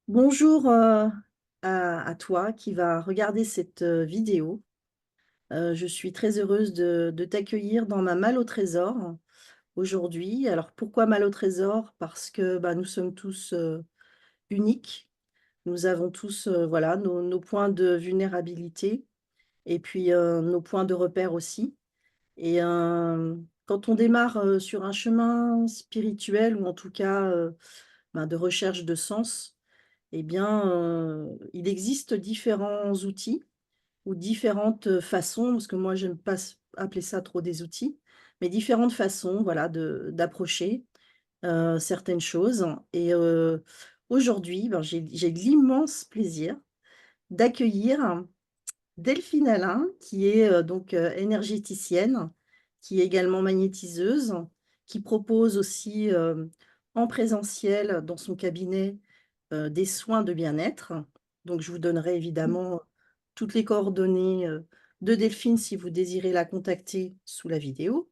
Bonjour à toi qui va regarder cette vidéo. Je suis très heureuse de t'accueillir dans ma malle au trésor aujourd'hui. Alors pourquoi malle au trésor? Parce que bah, nous sommes tous uniques. Nous avons tous voilà, nos points de vulnérabilité et puis nos points de repère aussi. Et quand on démarre sur un chemin spirituel ou en tout cas ben, de recherche de sens, eh bien, il existe différents outils ou différentes façons, parce que moi j'aime pas appeler ça trop des outils, mais différentes façons, voilà, d'approcher, certaines choses et aujourd'hui, ben, j'ai l'immense plaisir d'accueillir Delphine Allain qui est, donc, énergéticienne, qui est également magnétiseuse, qui propose aussi, en présentiel dans son cabinet, des soins de bien-être. Donc je vous donnerai évidemment toutes les coordonnées, de Delphine si vous désirez la contacter sous la vidéo.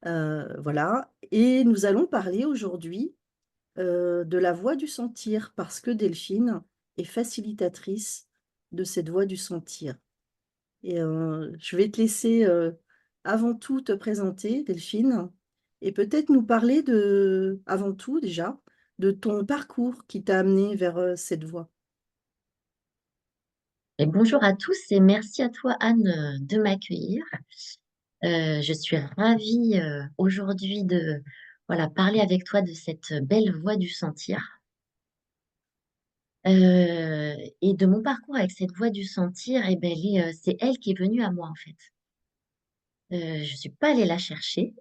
Voilà et nous allons parler aujourd'hui, de la voie du sentir parce que Delphine est facilitatrice de cette voie du sentir et je vais te laisser, avant tout te présenter Delphine et peut-être nous parler de avant tout déjà, de ton parcours qui t'a amené vers, cette voie. Et bonjour à tous et merci à toi Anne de m'accueillir. Je suis ravie aujourd'hui de parler avec toi de cette belle voie du sentir. Et de mon parcours avec cette voie du sentir, eh ben, c'est elle qui est venue à moi en fait. Je suis pas allée la chercher.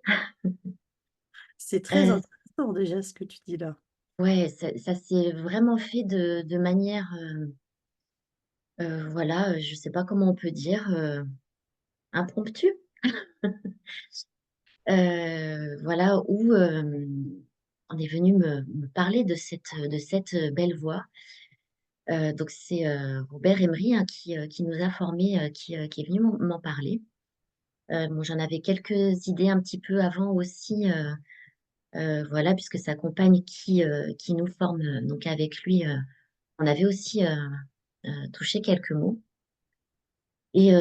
C'est très Euh, intéressant déjà ce que tu dis là. ouais, ça s'est vraiment fait de manière, je sais pas comment on peut dire, impromptue. Voilà, où on est venu me parler de cette belle voix. Donc c'est Robert Emery hein, qui nous a formés, qui est venu m'en parler. Bon, j'en avais quelques idées un petit peu avant aussi, voilà, puisque sa compagne qui nous forme donc avec lui, on avait aussi touché quelques mots. Et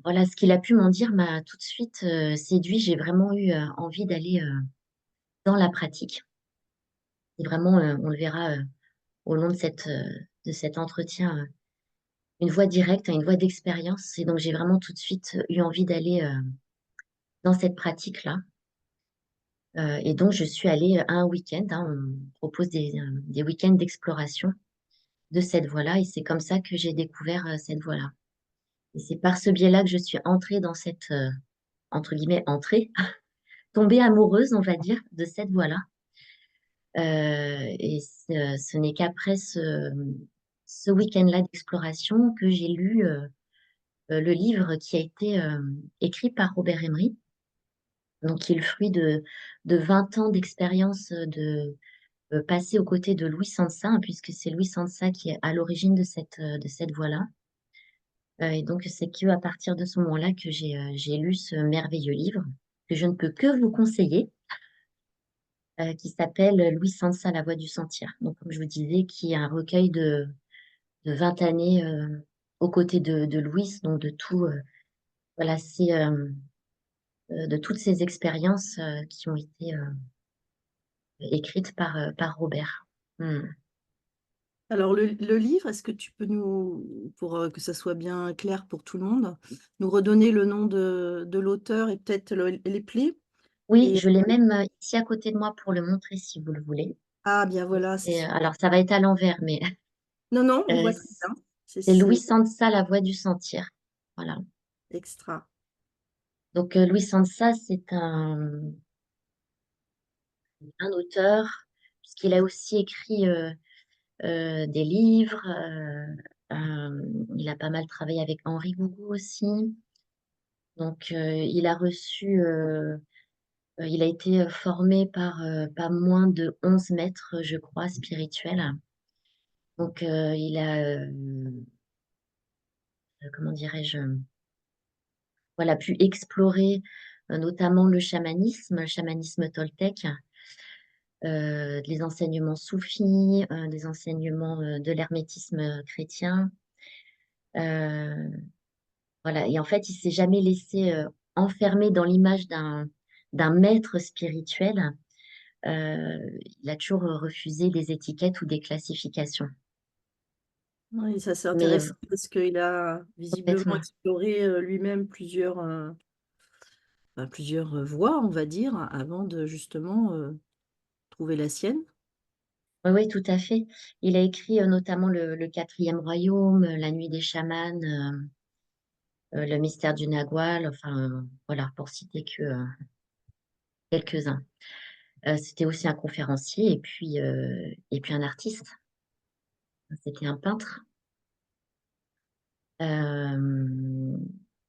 voilà, ce qu'il a pu m'en dire m'a tout de suite séduit. J'ai vraiment eu envie d'aller dans la pratique. Et vraiment, on le verra au long de cet entretien, une voie directe, une voie d'expérience. Et donc, j'ai vraiment tout de suite eu envie d'aller dans cette pratique-là. Et donc, je suis allée à un week-end. Hein, on propose des week-ends d'exploration de cette voie-là. Et c'est comme ça que j'ai découvert cette voie-là. Et c'est par ce biais-là que je suis entrée dans cette, entre guillemets, entrée, tombée amoureuse, on va dire, de cette voie-là. Et ce n'est qu'après ce week-end-là d'exploration que j'ai lu le livre qui a été écrit par Robert Emery, donc qui est le fruit de 20 ans d'expérience de passer aux côtés de Louis Sansa, hein, puisque c'est Louis Sansa qui est à l'origine de cette voie-là. Et donc, c'est qu'à partir de ce moment-là que j'ai lu ce merveilleux livre, que je ne peux que vous conseiller, qui s'appelle Louis Sansa, La Voie du Sentir. Donc, comme je vous disais, qui est un recueil de 20 années aux côtés de Louis, donc de tout, voilà, c'est de toutes ces expériences qui ont été écrites par Robert. Hmm. Alors le livre, est-ce que tu peux nous pour, que ça soit bien clair pour tout le monde, nous redonner le nom de l'auteur et peut-être les plaies? Oui, Et je l'ai même ici à côté de moi pour le montrer si vous le voulez. ah bien voilà, c'est Et, super. alors, ça va être à l'envers, mais Non, non, on euh, voit très bien. c'est Louis C'est Sansa, La Voie du Sentir. Voilà. extra. Donc, Louis Sansa, c'est un auteur, puisqu'il a aussi écrit des livres. Il a pas mal travaillé avec Henri Gougou aussi. Donc, il a été formé par pas moins de 11 maîtres, je crois, spirituels. Donc, il a, comment dirais-je, voilà, pu explorer notamment le chamanisme toltèque. les enseignements soufis, des enseignements de l'hermétisme chrétien. Euh, voilà. Et en fait, il s'est jamais laissé enfermer dans l'image d'un maître spirituel. Il a toujours refusé des étiquettes ou des classifications. Oui, ça c'est Mais intéressant parce qu'il a visiblement complètement. exploré lui-même plusieurs voies, on va dire, avant de justement trouver la sienne. Oui, oui, tout à fait. Il a écrit notamment le Quatrième Royaume, La Nuit des chamans, Le Mystère du Nagual, enfin, voilà, pour citer que quelques-uns. C'était aussi un conférencier et puis un artiste. C'était un peintre. Euh,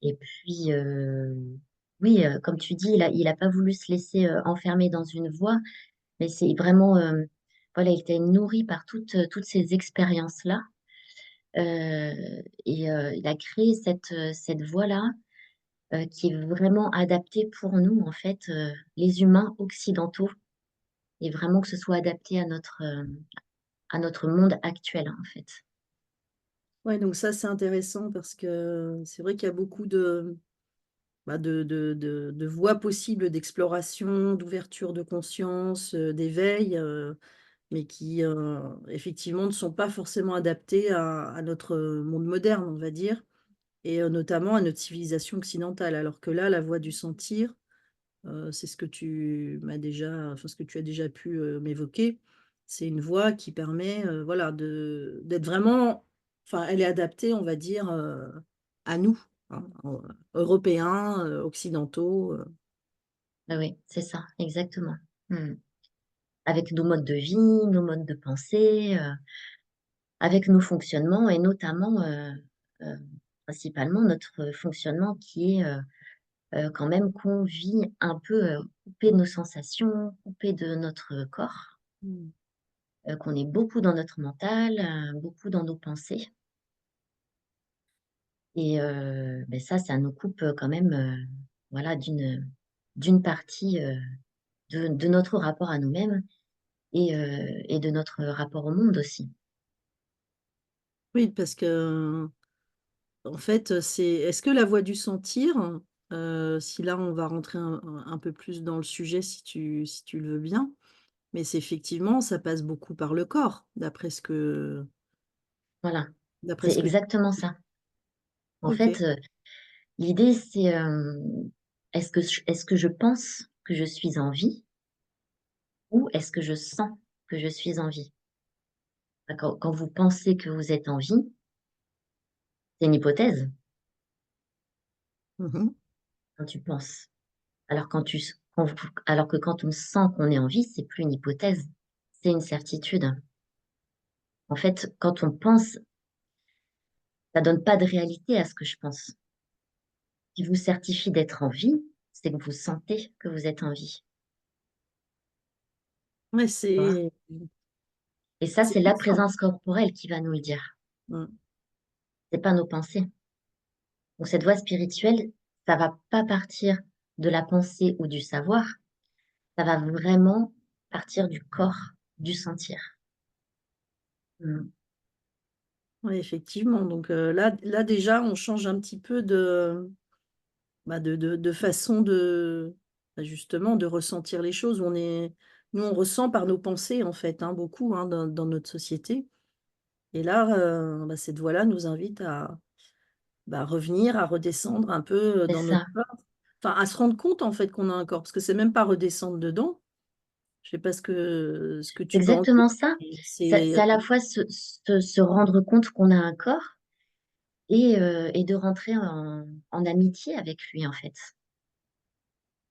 et puis, oui, comme tu dis, il a pas voulu se laisser enfermer dans une voie, mais c'est vraiment, voilà, il était nourri par toutes ces expériences-là. Il a créé cette voie-là qui est vraiment adaptée pour nous, en fait, les humains occidentaux, et vraiment que ce soit adapté à notre monde actuel, en fait. Ouais, donc ça c'est intéressant parce que c'est vrai qu'il y a beaucoup de voies possibles d'exploration, d'ouverture de conscience, d'éveil, mais qui effectivement ne sont pas forcément adaptées à notre monde moderne, on va dire, et notamment à notre civilisation occidentale. Alors que là, la voie du sentir, c'est ce que ce que tu as déjà pu m'évoquer. C'est une voie qui permet, voilà, d'être vraiment, enfin, elle est adaptée, on va dire, à nous, hein, Européens, occidentaux. Ah oui, c'est ça, exactement. Hmm. Avec nos modes de vie, nos modes de pensée, avec nos fonctionnements et notamment, euh, principalement, notre fonctionnement qui est quand même qu'on vit un peu coupé de nos sensations, coupé de notre corps, Mm. qu'on est beaucoup dans notre mental, beaucoup dans nos pensées. Et ben ça nous coupe quand même voilà, d'une partie de notre rapport à nous-mêmes et de notre rapport au monde aussi. Oui, parce que en fait, est-ce que la voie du sentir, si là on va rentrer un peu plus dans le sujet si tu le veux bien, mais c'est effectivement, ça passe beaucoup par le corps, Voilà, d'après c'est ce que tu exactement ça. En OK. fait, l'idée, c'est est-ce que je pense que je suis en vie ou est-ce que je sens que je suis en vie? Quand vous pensez que vous êtes en vie, c'est une hypothèse Mmh. quand tu penses. Alors que quand on sent qu'on est en vie, c'est plus une hypothèse, c'est une certitude. En fait, quand on pense, ça donne pas de réalité à ce que je pense. Ce qui vous certifie d'être en vie, c'est que vous sentez que vous êtes en vie. Ouais, Tu vois. Et ça, c'est c'est la puissant. présence corporelle qui va nous le dire. Mmh. C'est pas nos pensées. Donc cette voie spirituelle, ça va pas partir de la pensée ou du savoir, ça va vraiment partir du corps, du sentir. Mm. Ouais, effectivement, donc là déjà, on change un petit peu de façon justement de ressentir les choses. Nous, on ressent par nos pensées, en fait, hein, beaucoup, hein, dans notre société. Et là, cette voie-là nous invite à, revenir, à redescendre un peu, C'est dans notre ça. corps. Enfin, à se rendre compte, en fait, qu'on a un corps, parce que c'est même pas redescendre dedans. Je sais pas ce que C'est tu peux en dire, exactement ça. mais C'est à la fois se rendre compte qu'on a un corps et de rentrer en amitié avec lui, en fait.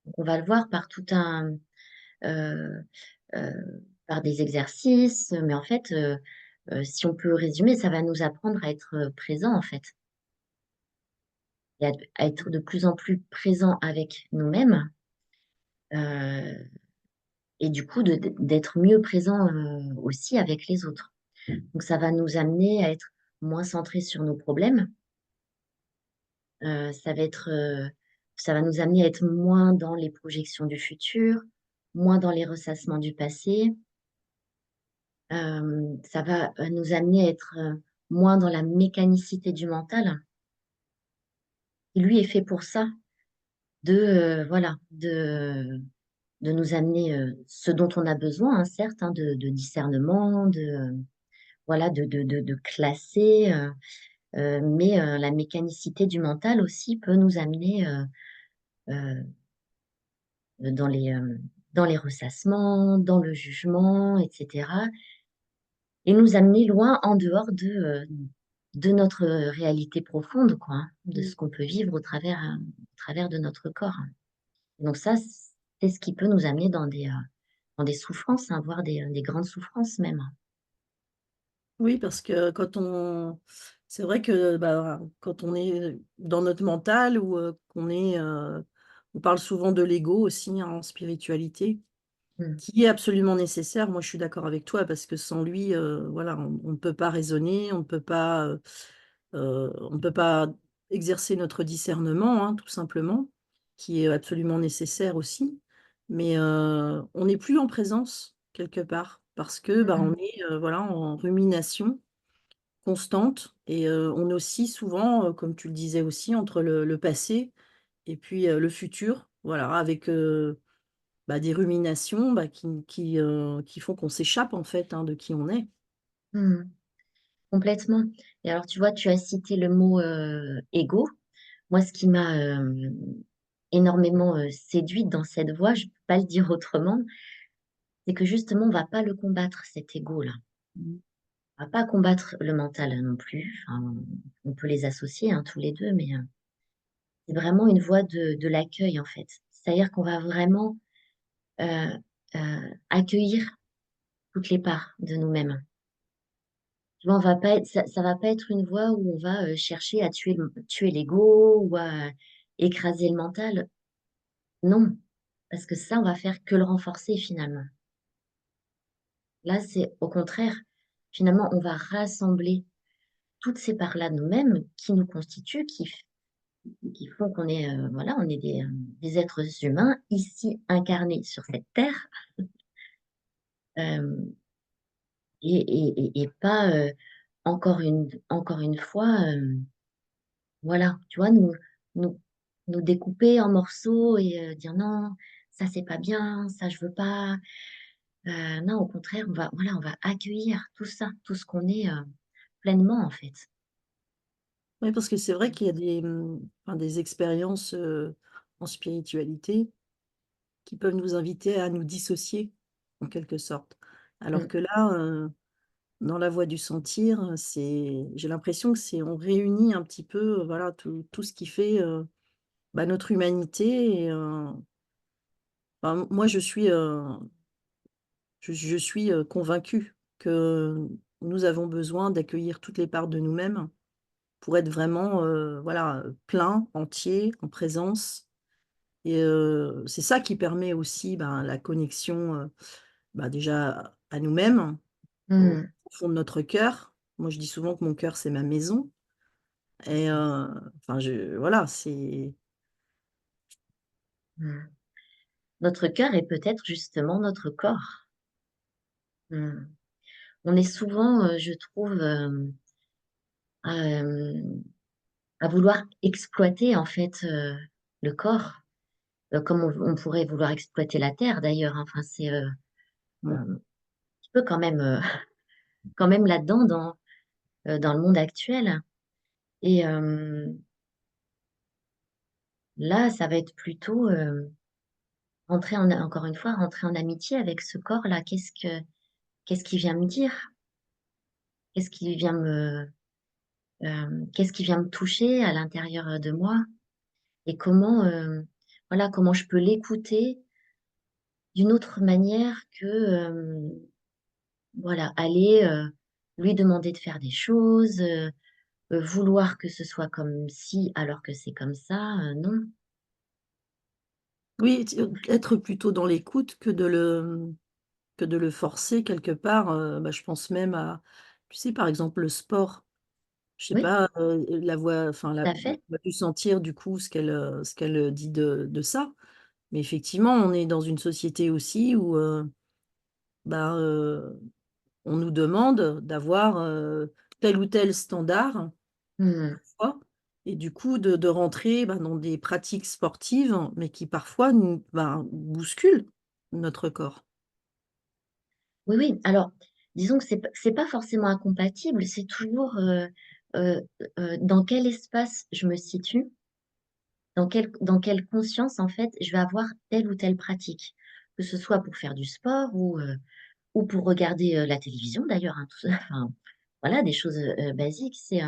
Donc, on va le voir par euh, euh, par des exercices, mais en fait, si on peut résumer, ça va nous apprendre à être présent, en fait, et à être de plus en plus présent avec nous-mêmes, euh, et du coup d'être mieux présent aussi avec les autres. Donc ça va nous amener à être moins centrés sur nos problèmes. Ça va être, ça va nous amener à être moins dans les projections du futur, moins dans les ressassements du passé. Ça va, nous amener à être, moins dans la mécanicité du mental, qui lui est fait pour ça, voilà, de nous amener, ce dont on a besoin, hein, certes, hein, de discernement, voilà, de classer, mais la mécanicité du mental aussi peut nous amener, heu, dans dans les ressassements, dans le jugement et cetera, et nous amener loin en dehors de notre, réalité profonde, quoi, hein, de Mmh. ce qu'on peut vivre au travers de notre corps. Donc ça, c'est ce qui peut nous amener dans des souffrances, hein, voire des grandes souffrances même. Oui, parce que quand on c'est vrai que, bah, quand on est dans notre mental ou, qu'on est, on parle souvent de l'ego aussi, hein, en spiritualité, Mmh. qui est absolument nécessaire. Moi, je suis d'accord avec toi parce que sans lui, voilà, on ne peut pas raisonner, on ne peut pas exercer notre discernement, hein, tout simplement, qui est absolument nécessaire aussi. Mais, on n'est plus en présence quelque part parce que, bah, on Mmh. est, voilà, en rumination constante et on est aussi souvent, comme tu le disais aussi, entre le passé et puis, le futur. Voilà, avec, bah, des ruminations, bah, qui font qu'on s'échappe en fait, hein, de qui on est. Mmh. Complètement. Et alors, tu vois, tu as cité le mot, «ego». Moi, ce qui m'a, énormément, séduite dans cette voie, je ne peux pas le dire autrement, c'est que justement, on va pas le combattre, cet ego-là. Mmh. On va pas combattre le mental non plus, enfin, on peut les associer, hein, tous les 2, mais, c'est vraiment une voie de l'accueil, en fait. C'est-à-dire qu'on va vraiment, heu accueillir toutes les parts de nous-mêmes. Tu vois, on va pas être ça va pas être une voie où on va, chercher à tuer l'ego ou à écraser le mental. Non, parce que ça, on va faire que le renforcer finalement. Là, c'est au contraire, finalement, on va rassembler toutes ces parts-là de nous-mêmes qui nous constituent, qui font qu'on est, voilà, on est des êtres humains ici incarnés sur cette terre, hem et pas, encore une fois, voilà, tu vois, nous nous découper en morceaux et dire: «Non, ça c'est pas bien, ça je veux pas». Non, au contraire, on va accueillir tout ça, tout ce qu'on est, pleinement, en fait. Oui, parce que c'est vrai qu'il y a des, enfin des expériences, en spiritualité qui peuvent nous inviter à nous dissocier, en quelque sorte. Alors Mmh. que là, dans la voie du sentir, c'est j'ai l'impression que c'est on réunit un petit peu, voilà, tout ce qui fait, bah, notre humanité et enfin, moi je suis, convaincue que nous avons besoin d'accueillir toutes les parts de nous-mêmes pour être vraiment, voilà, plein, entier, en présence et c'est ça qui permet aussi, ben, la connexion, bah, déjà à nous-mêmes, au Mmh. fond de notre cœur. Moi, je dis souvent que mon cœur, c'est ma maison et enfin je voilà, c'est Mmh. Notre cœur est peut-être justement notre corps. Mmh. On est souvent, je trouve, à, à vouloir exploiter, en fait, le corps, comme on pourrait vouloir exploiter la terre d'ailleurs, hein. Enfin, c'est, mmh. un petit peu quand même, quand même là-dedans dans le monde actuel, et là, ça va être plutôt, encore une fois, rentrer en amitié avec ce corps-là. Qu'est-ce qu'il vient me dire? Qu'est-ce qui vient qu'est-ce qui vient me toucher à l'intérieur, de moi? Et comment, voilà, comment je peux l'écouter d'une autre manière que, voilà, aller, lui demander de faire des choses, vouloir que ce soit comme ci alors que c'est comme ça, non. Oui, être plutôt dans l'écoute que de le forcer quelque part, bah, je pense même à, tu sais, par exemple, le sport. Je sais Oui, pas, la voix enfin tout la à fait. voix du sentir du coup ce qu'elle dit de ça. Mais effectivement, on est dans une société aussi où, bah, on nous demande d'avoir, tel ou tel standard, Mmh. parfois, et du coup de rentrer, bah, dans des pratiques sportives, mais qui parfois nous, ben, bousculent notre corps. Oui, oui, alors disons que c'est pas forcément incompatible, c'est toujours, heu dans quel espace je me situe, dans quelle conscience, en fait, je vais avoir telle ou telle pratique. Que ce soit pour faire du sport ou pour regarder, la télévision d'ailleurs, hein, tout ça, enfin, voilà, des choses, basiques. C'est,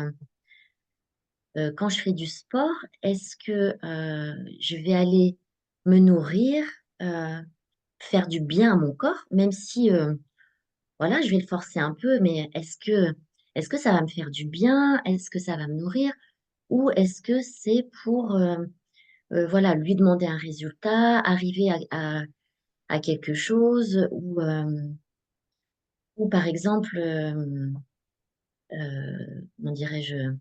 quand je fais du sport, est-ce que, je vais aller me nourrir, heu, faire du bien à mon corps, même si, voilà, je vais le forcer un peu, mais est-ce que ça va me faire du bien? Est-ce que ça va me nourrir? Ou est-ce que c'est pour, voilà, lui demander un résultat, arriver à quelque chose ou par exemple, comment dirais-je?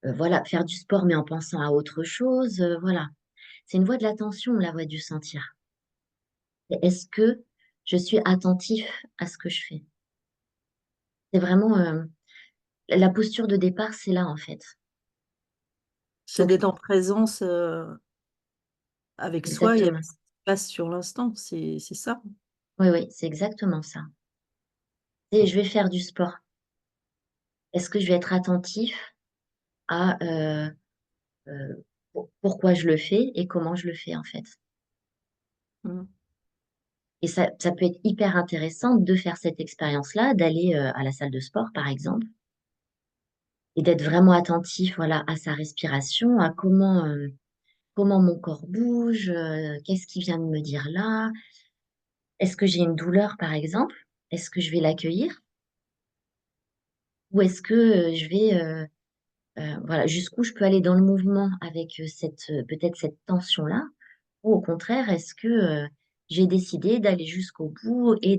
Voilà, faire du sport, mais en pensant à autre chose, voilà. C'est une voie de l'attention, la voie du sentir. Et est-ce que je suis attentif à ce que je fais? C'est vraiment, la posture de départ, c'est là, en fait. C'est Donc d'être en présence, avec soi et avec exactement. ce qui se passe sur l'instant, c'est ça? Oui, oui, c'est exactement ça. Et je vais faire du sport. Est-ce que je vais être attentif à, pourquoi je le fais et comment je le fais, en fait? Mmh. Et ça peut être hyper intéressant de faire cette expérience-là, d'aller, à la salle de sport, par exemple, et d'être vraiment attentif, voilà, à sa respiration, à comment mon corps bouge, qu'est-ce qu'il vient de me dire là? Est-ce que j'ai une douleur, par exemple? Est-ce que je vais l'accueillir? Ou est-ce que, je vais, voilà, jusqu'où je peux aller dans le mouvement avec, peut-être cette tension-là? Ou au contraire, est-ce que, j'ai décidé d'aller jusqu'au bout et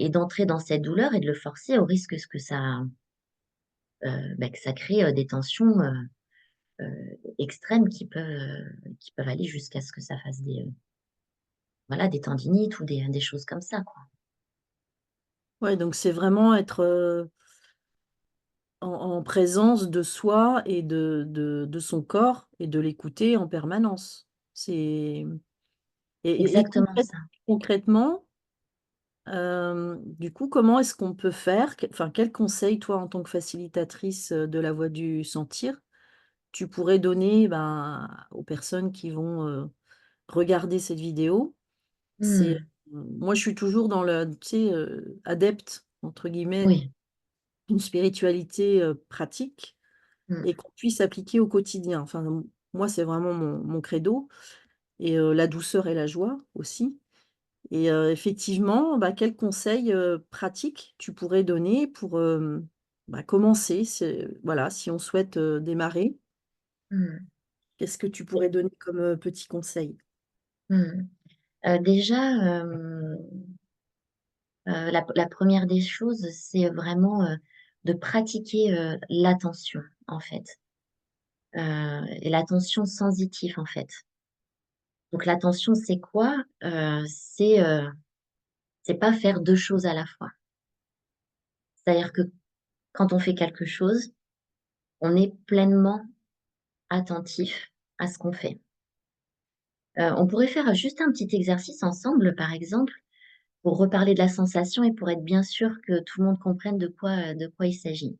d'entrer dans cette douleur et de le forcer au risque que ça, bah, que ça crée, des tensions, extrêmes qui peuvent aller jusqu'à ce que ça fasse voilà, des tendinites ou des choses comme ça, quoi. Ouais, donc c'est vraiment être, en présence de soi et de son corps et de l'écouter en permanence. C'est et Exactement ça. concrètement, du coup, comment est-ce qu'on peut faire? Enfin, quel conseil, toi, en tant que facilitatrice, de la voix du sentir, tu pourrais donner, ben, aux personnes qui vont, regarder cette vidéo? C'est, Mmh. moi, je suis toujours dans le, tu sais, adepte, entre guillemets, Oui. d'une spiritualité, pratique, Mmh. et qu'on puisse appliquer au quotidien. Enfin, moi, c'est vraiment mon credo, et la douceur et la joie aussi. Et effectivement, bah, quels conseils, pratiques tu pourrais donner pour, bah, commencer? Voilà, si on souhaite, démarrer, Mmh. qu'est-ce que tu pourrais donner comme, petits conseils? Mmh. Déjà, la 1re des choses, c'est vraiment, de pratiquer, l'attention, en fait, et l'attention sensitive, en fait. Donc l'attention, c'est quoi? C'est pas faire 2 choses à la fois. C'est-à-dire que quand on fait quelque chose, on est pleinement attentif à ce qu'on fait. On pourrait faire juste un petit exercice ensemble, par exemple, pour reparler de la sensation et pour être bien sûr que tout le monde comprenne de quoi il s'agit.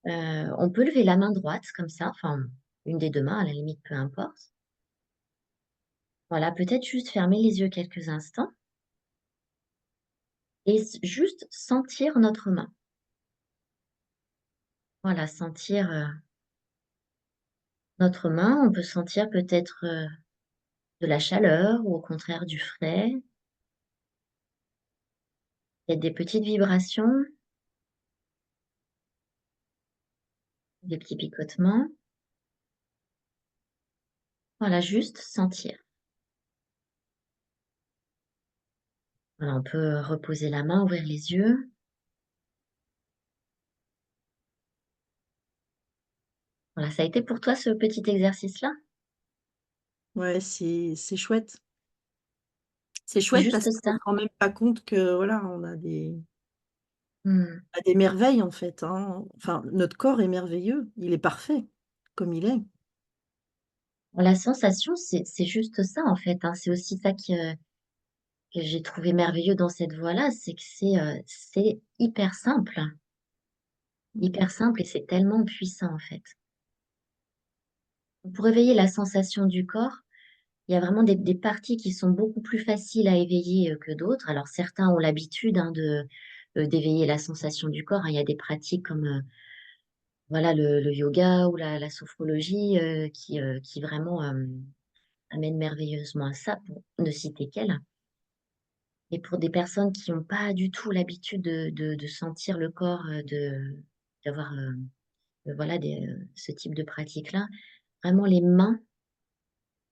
On peut lever la main droite comme ça, enfin, une des 2 mains, à la limite, peu importe. Voilà, peut-être juste fermer les yeux quelques instants et juste sentir notre main. Voilà, sentir, notre main. On peut sentir peut-être, de la chaleur ou au contraire du frais. Il y a des petites vibrations, des petits picotements. Voilà, juste sentir. Voilà, on peut reposer la main, ouvrir les yeux. Voilà, ça a été pour toi ce petit exercice-là? Ouais, c'est chouette. C'est C'est chouette parce juste qu'on ça. se rend même pas compte que, voilà, Mmh. a des merveilles, en fait, hein. Enfin, notre corps est merveilleux, il est parfait comme il est. La sensation, c'est juste ça, en fait, hein. C'est aussi ça que j'ai trouvé merveilleux dans cette voie-là, c'est que c'est Mmh. hyper simple et c'est tellement puissant, en fait. Pour éveiller la sensation du corps, il y a vraiment des parties qui sont beaucoup plus faciles à éveiller, que d'autres. Alors certains ont l'habitude, hein, d'éveiller la sensation du corps, hein. Il y a des pratiques comme, voilà, le yoga ou la sophrologie, qui vraiment, amènent merveilleusement à ça, pour ne citer qu'elles. Et pour des personnes qui ont pas du tout l'habitude de sentir le corps, d'avoir, voilà, ce type de pratique-là, vraiment les mains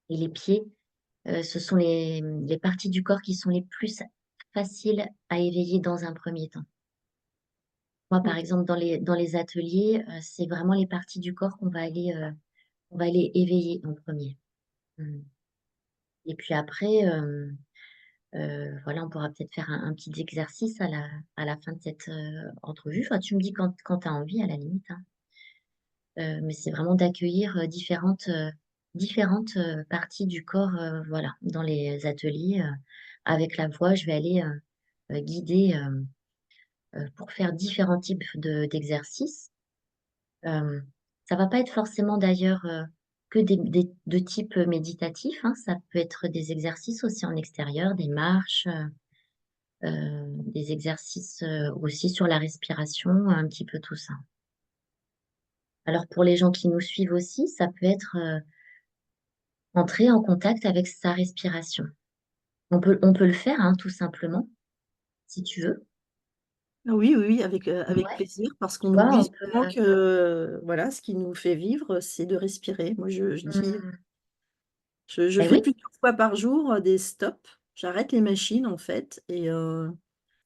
et les pieds, ce sont les parties du corps qui sont les plus faciles à éveiller dans un premier temps. Moi, par OK. exemple, dans les ateliers, c'est vraiment les parties du corps qu'on va aller éveiller en premier. Mmh. Et puis après, voilà, on pourra peut-être faire un petit exercice à la fin de cette, entrevue. Enfin, tu me dis quand tu as envie à la limite, hein. Mais c'est vraiment d'accueillir, différentes, parties du corps, voilà, dans les ateliers, avec la voix, je vais aller, guider, pour faire différents types d'exercices. Ça va pas être forcément d'ailleurs, que de type méditatif, hein. Ça peut être des exercices aussi en extérieur, des marches, des exercices, aussi sur la respiration, un petit peu tout ça. Alors pour les gens qui nous suivent aussi, ça peut être, entrer en contact avec sa respiration. On peut le faire, hein, tout simplement, si tu veux. Ah oui, oui, oui, avec Ouais, plaisir parce tu qu'on vois, oublie on peut, souvent que, voilà, ce qui nous fait vivre, c'est de respirer. Moi, je dis mmh, je beh, fais oui, plusieurs fois par jour, des stops. J'arrête les machines, en fait et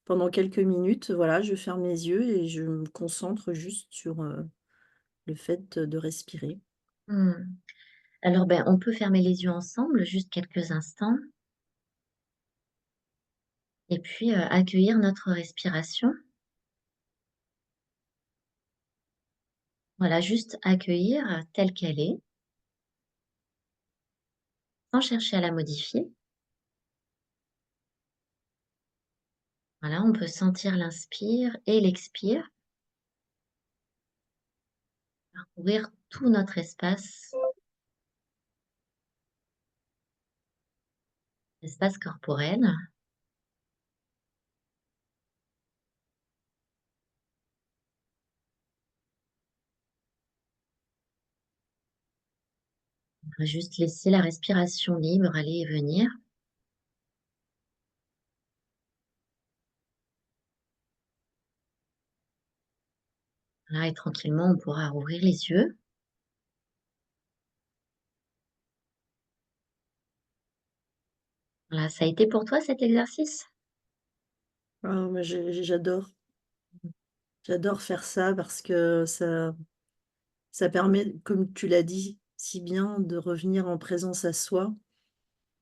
pendant quelques minutes, voilà, je ferme les yeux et je me concentre juste sur, le fait de respirer. mmh. Alors, ben, on peut fermer les yeux ensemble juste quelques instants et puis, accueillir notre respiration. Voilà, juste accueillir, telle qu'elle est, sans chercher à la modifier. Voilà, on peut sentir l'inspire et l'expire, parcourir tout notre espace corporel. On va juste laisser la respiration libre aller et venir. Là et tranquillement, on pourra rouvrir les yeux. Voilà, ça a été pour toi cet exercice? Ah, moi, j'adore. J'adore faire ça parce que ça permet, comme tu l'as dit si bien, de revenir en présence à soi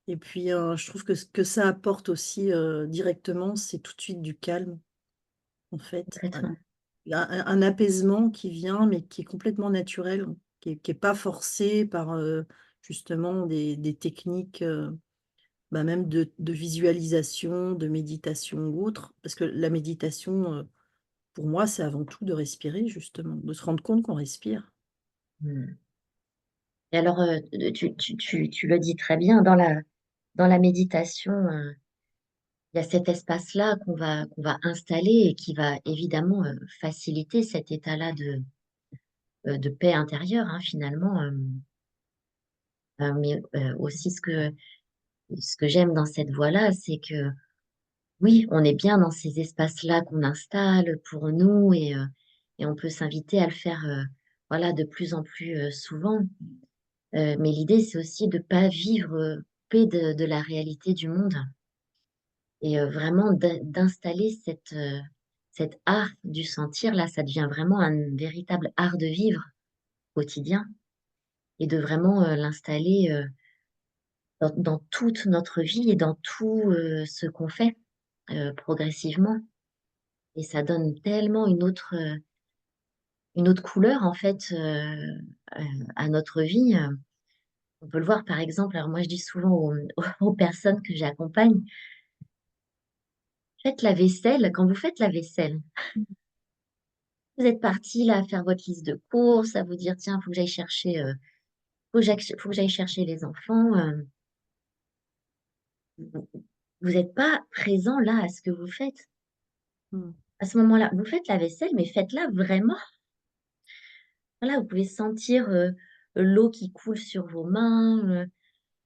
et puis, je trouve que ce que ça apporte aussi, directement, c'est tout de suite du calme, en fait. Complètement. Un apaisement qui vient, mais qui est complètement naturel, qui est pas forcé par, justement des techniques, bah, même de visualisation, de méditation ou autre. Parce que la méditation, pour moi, c'est avant tout de respirer justement, de se rendre compte qu'on respire. Mmh. Et alors, tu le dis très bien, dans la méditation, il y a cet espace-là qu'on va installer et qui va évidemment, faciliter cet état-là de paix intérieure, hein, finalement, mais, aussi ce que j'aime dans cette voie-là, c'est que, oui, on est bien dans ces espaces-là qu'on installe pour nous et on peut s'inviter à le faire, voilà, de plus en plus, souvent. Mais l'idée, c'est aussi de pas vivre, coupé de la réalité du monde et vraiment d'installer cet art du sentir. Là, ça devient vraiment un véritable art de vivre quotidien et de vraiment, l'installer, dans toute notre vie et dans tout ce qu'on fait progressivement. Et ça donne tellement une autre couleur, en fait, à notre vie. On peut le voir, par exemple, alors moi, je dis souvent aux personnes que j'accompagne, faites la vaisselle. Quand vous faites la vaisselle, vous êtes parti là à faire votre liste de courses, à vous dire, tiens, faut que j'aille chercher, faut que j'aille chercher les enfants. Vous n'êtes pas présent là à ce que vous faites. Mmh. À ce moment-là, vous faites la vaisselle, mais faites-la vraiment. Voilà, vous pouvez sentir l'eau qui coule sur vos mains,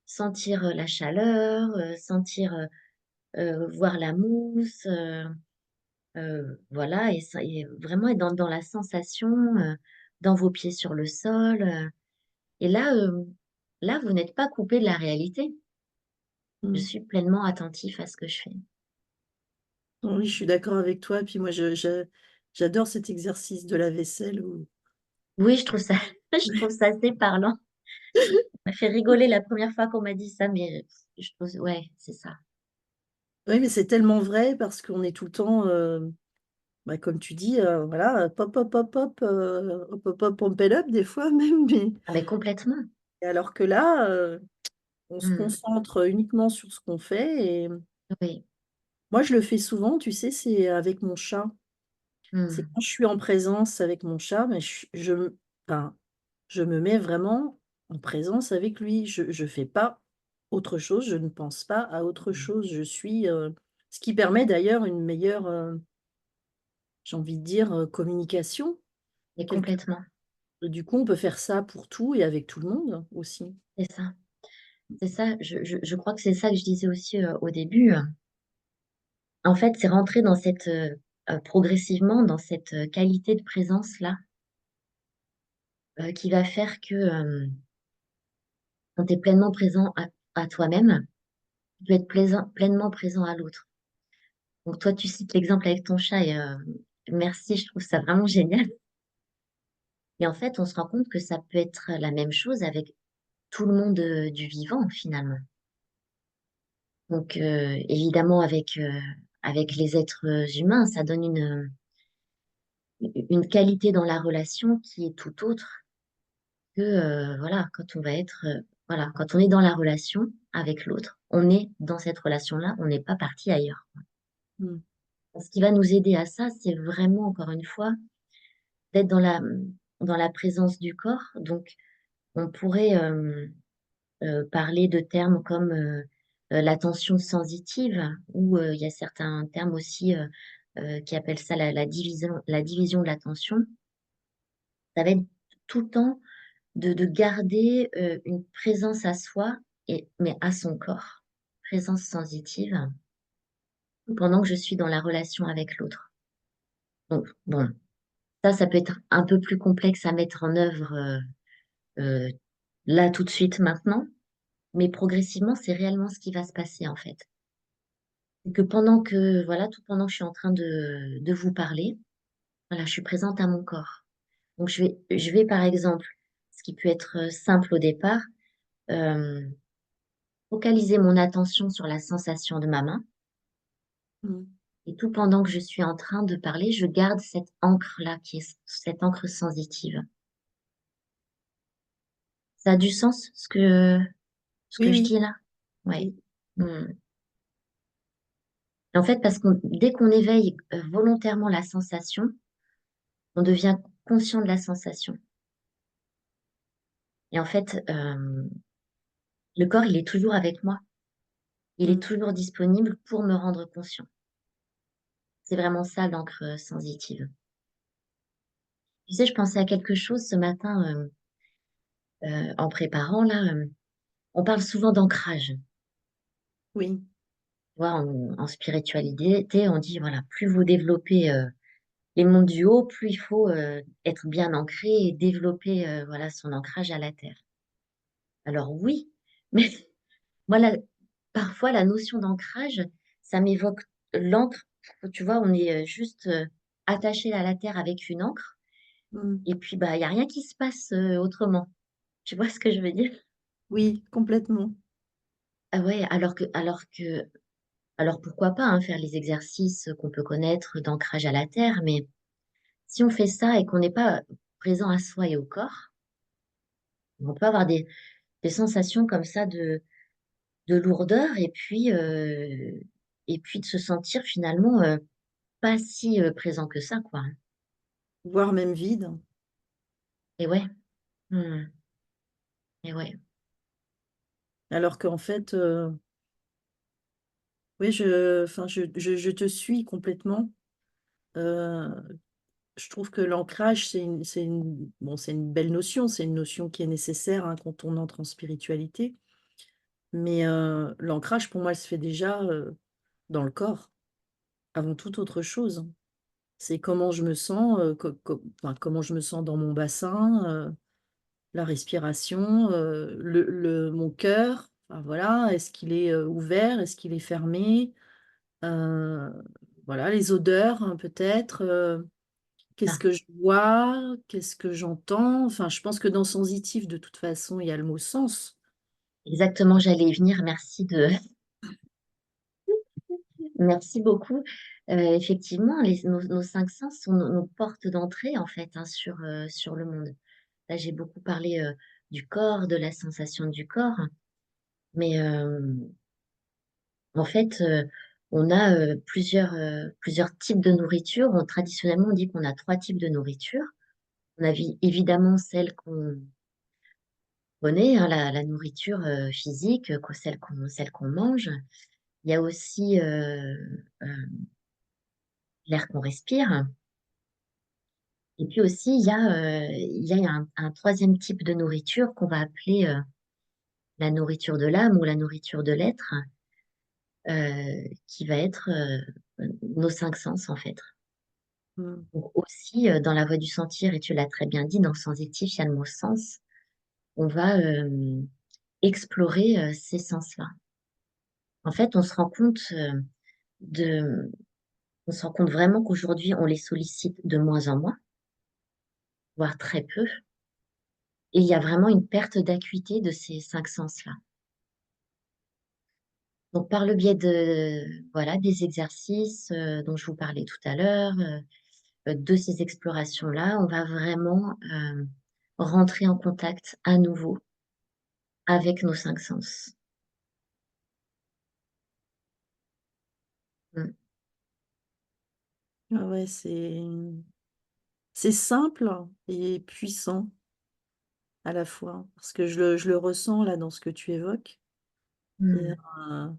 sentir la chaleur, sentir, voir la mousse, voilà, et vraiment être dans la sensation, dans vos pieds sur le sol. Et là, là, vous n'êtes pas coupé de la réalité. Je Mmh. suis pleinement attentif à ce que je fais. Oui, je suis d'accord avec toi. Puis moi, j'adore cet exercice de la vaisselle où Oui, je trouve ça, je trouve ça assez parlant. Ça m'a fait rigoler la première fois qu'on m'a dit ça, mais je trouve, ouais, c'est ça. oui, mais c'est tellement vrai parce qu'on est tout le temps, bah, comme tu dis, voilà, pop, pop, pop, pop, hop, hop, hop, pump it up des fois même, mais Ah, mais complètement. alors que là, on se Mm, concentre uniquement sur ce qu'on fait et oui. moi, je le fais souvent, tu sais, c'est avec mon chat. C'est Mm, quand je suis en présence avec mon chat, mais je me enfin, je me mets vraiment en présence avec lui. Je fais pas autre chose, je ne pense pas à autre chose. Je suis, ce qui permet d'ailleurs une meilleure, j'ai envie de dire, communication mais quelque complètement. du coup, on peut faire ça pour tout et avec tout le monde aussi. C'est ça. C'est ça. Je crois que c'est ça que je disais aussi au début. En fait, c'est rentrer dans cette, progressivement, dans cette qualité de présence-là, qui va faire que quand tu es pleinement présent à toi-même, tu peux être pleinement présent à l'autre. Donc, toi, tu cites l'exemple avec ton chat et merci, je trouve ça vraiment génial. Et en fait, on se rend compte que ça peut être la même chose avec tout le monde du vivant, finalement. Donc, évidemment, avec les êtres humains, ça donne une qualité dans la relation qui est tout autre que, voilà, quand on va être, voilà, quand on est dans la relation avec l'autre, on est dans cette relation-là, on n'est pas parti ailleurs. Mmh. Ce qui va nous aider à ça, c'est vraiment, encore une fois, d'être dans la présence du corps. Donc, on pourrait parler de termes comme l'attention sensitive, ou il y a certains termes aussi qui appellent ça la division de l'attention. Ça va être tout le temps de garder une présence à soi, mais à son corps. Présence sensitive pendant que je suis dans la relation avec l'autre. Donc, bon, ça peut être un peu plus complexe à mettre en œuvre euh, là tout de suite maintenant, mais progressivement, c'est réellement ce qui va se passer en fait. C'est que pendant que, voilà, tout pendant que je suis en train de vous parler, voilà, je suis présente à mon corps. Donc, je vais par exemple, ce qui peut être simple au départ, euh, focaliser mon attention sur la sensation de ma main. Mmh. Et tout pendant que je suis en train de parler, je garde cette encre-là, qui est cette encre sensitive. Ça a du sens, ce Oui, que je oui, dis là? Ouais. oui. Hmm. En fait, parce que dès qu'on éveille volontairement la sensation, on devient conscient de la sensation. Et en fait, le corps, il est toujours avec moi. Il est Mmh. toujours disponible pour me rendre conscient. C'est vraiment ça, l'encre sensitive. Tu sais, je pensais à quelque chose ce matin en préparant, là. On parle souvent d'ancrage. Oui. Tu vois, en spiritualité, on dit, voilà, plus vous développez les mondes du haut, plus il faut être bien ancré et développer voilà, son ancrage à la terre. Alors oui, mais moi, parfois, la notion d'ancrage, ça m'évoque l'encre. Tu vois, on est juste attaché à la terre avec une encre, Mmh. et puis bah, il n'y a rien qui se passe autrement. Tu vois ce que je veux dire? Oui, complètement. ah ouais, alors pourquoi pas hein, faire les exercices qu'on peut connaître d'ancrage à la terre, mais si on fait ça et qu'on n'est pas présent à soi et au corps, on peut avoir des sensations comme ça de lourdeur et puis de se sentir finalement pas si présent que ça, quoi. voire même vide. Et ouais, hmm, et ouais, Alors qu'en fait, oui, enfin, je te suis complètement. Heu, je trouve que l'ancrage, c'est une belle notion, c'est une notion qui est nécessaire, hein, quand on entre en spiritualité. Mais, l'ancrage pour moi, elle se fait déjà, dans le corps, avant toute autre chose. C'est comment je me sens, enfin, comment je me sens dans mon bassin, la respiration, mon cœur, enfin voilà, est-ce qu'il est, ouvert? Est-ce qu'il est fermé? Heu, voilà, les odeurs, hein, peut-être, qu'est-ce ça. que je vois? Qu'est-ce que j'entends? Enfin, je pense que dans sensitif, de toute façon, il y a le mot sens. Exactement, j'allais y venir. Merci beaucoup. Effectivement, nos cinq sens sont nos portes d'entrée en fait hein, sur le monde. Là, j'ai beaucoup parlé du corps, de la sensation du corps, mais en fait, on a plusieurs types de nourriture. Traditionnellement, on dit qu'on a trois types de nourriture. On a évidemment celle qu'on connaît, hein, la nourriture physique, celle qu'on mange. Il y a aussi euh, l'air qu'on respire. Et puis aussi, il y a un troisième type de nourriture qu'on va appeler la nourriture de l'âme ou la nourriture de l'être, qui va être nos cinq sens en fait. Mmh. Donc aussi, dans la voie du sentir, et tu l'as très bien dit, dans le sensitif, il y a le mot sens. On va explorer ces sens-là. En fait, de, on se rend compte vraiment qu'aujourd'hui, on les sollicite de moins en moins, voire très peu. Et il y a vraiment une perte d'acuité de ces cinq sens-là. Donc, par le biais voilà, des exercices dont je vous parlais tout à l'heure, de ces explorations-là, on va vraiment rentrer en contact à nouveau avec nos cinq sens. Mm. Ah ouais, c'est simple et puissant à la fois, parce que je le ressens là dans ce que tu évoques et Mm.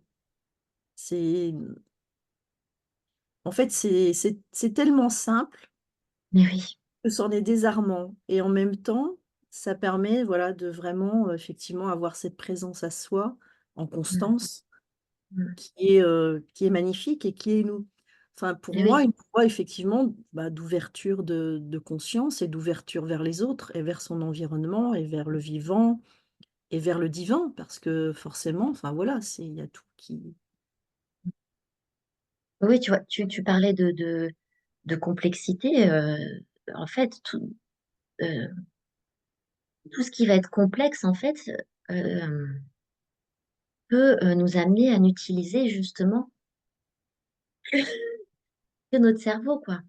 c'est en fait, c'est tellement simple Mais oui. que c'en est désarmant et en même temps, ça permet, voilà, de vraiment, effectivement avoir cette présence à soi en Mm. constance Mm. qui est magnifique et qui est nous. Enfin, pour Mais moi, oui. une voie effectivement, bah, d'ouverture de conscience et d'ouverture vers les autres et vers son environnement et vers le vivant et vers le divin parce que forcément, enfin voilà, il y a tout qui Oui, tu vois, tu parlais de complexité. En fait, euh, tout ce qui va être complexe, en fait, euh, peut nous amener à n'utiliser justement que notre cerveau, quoi.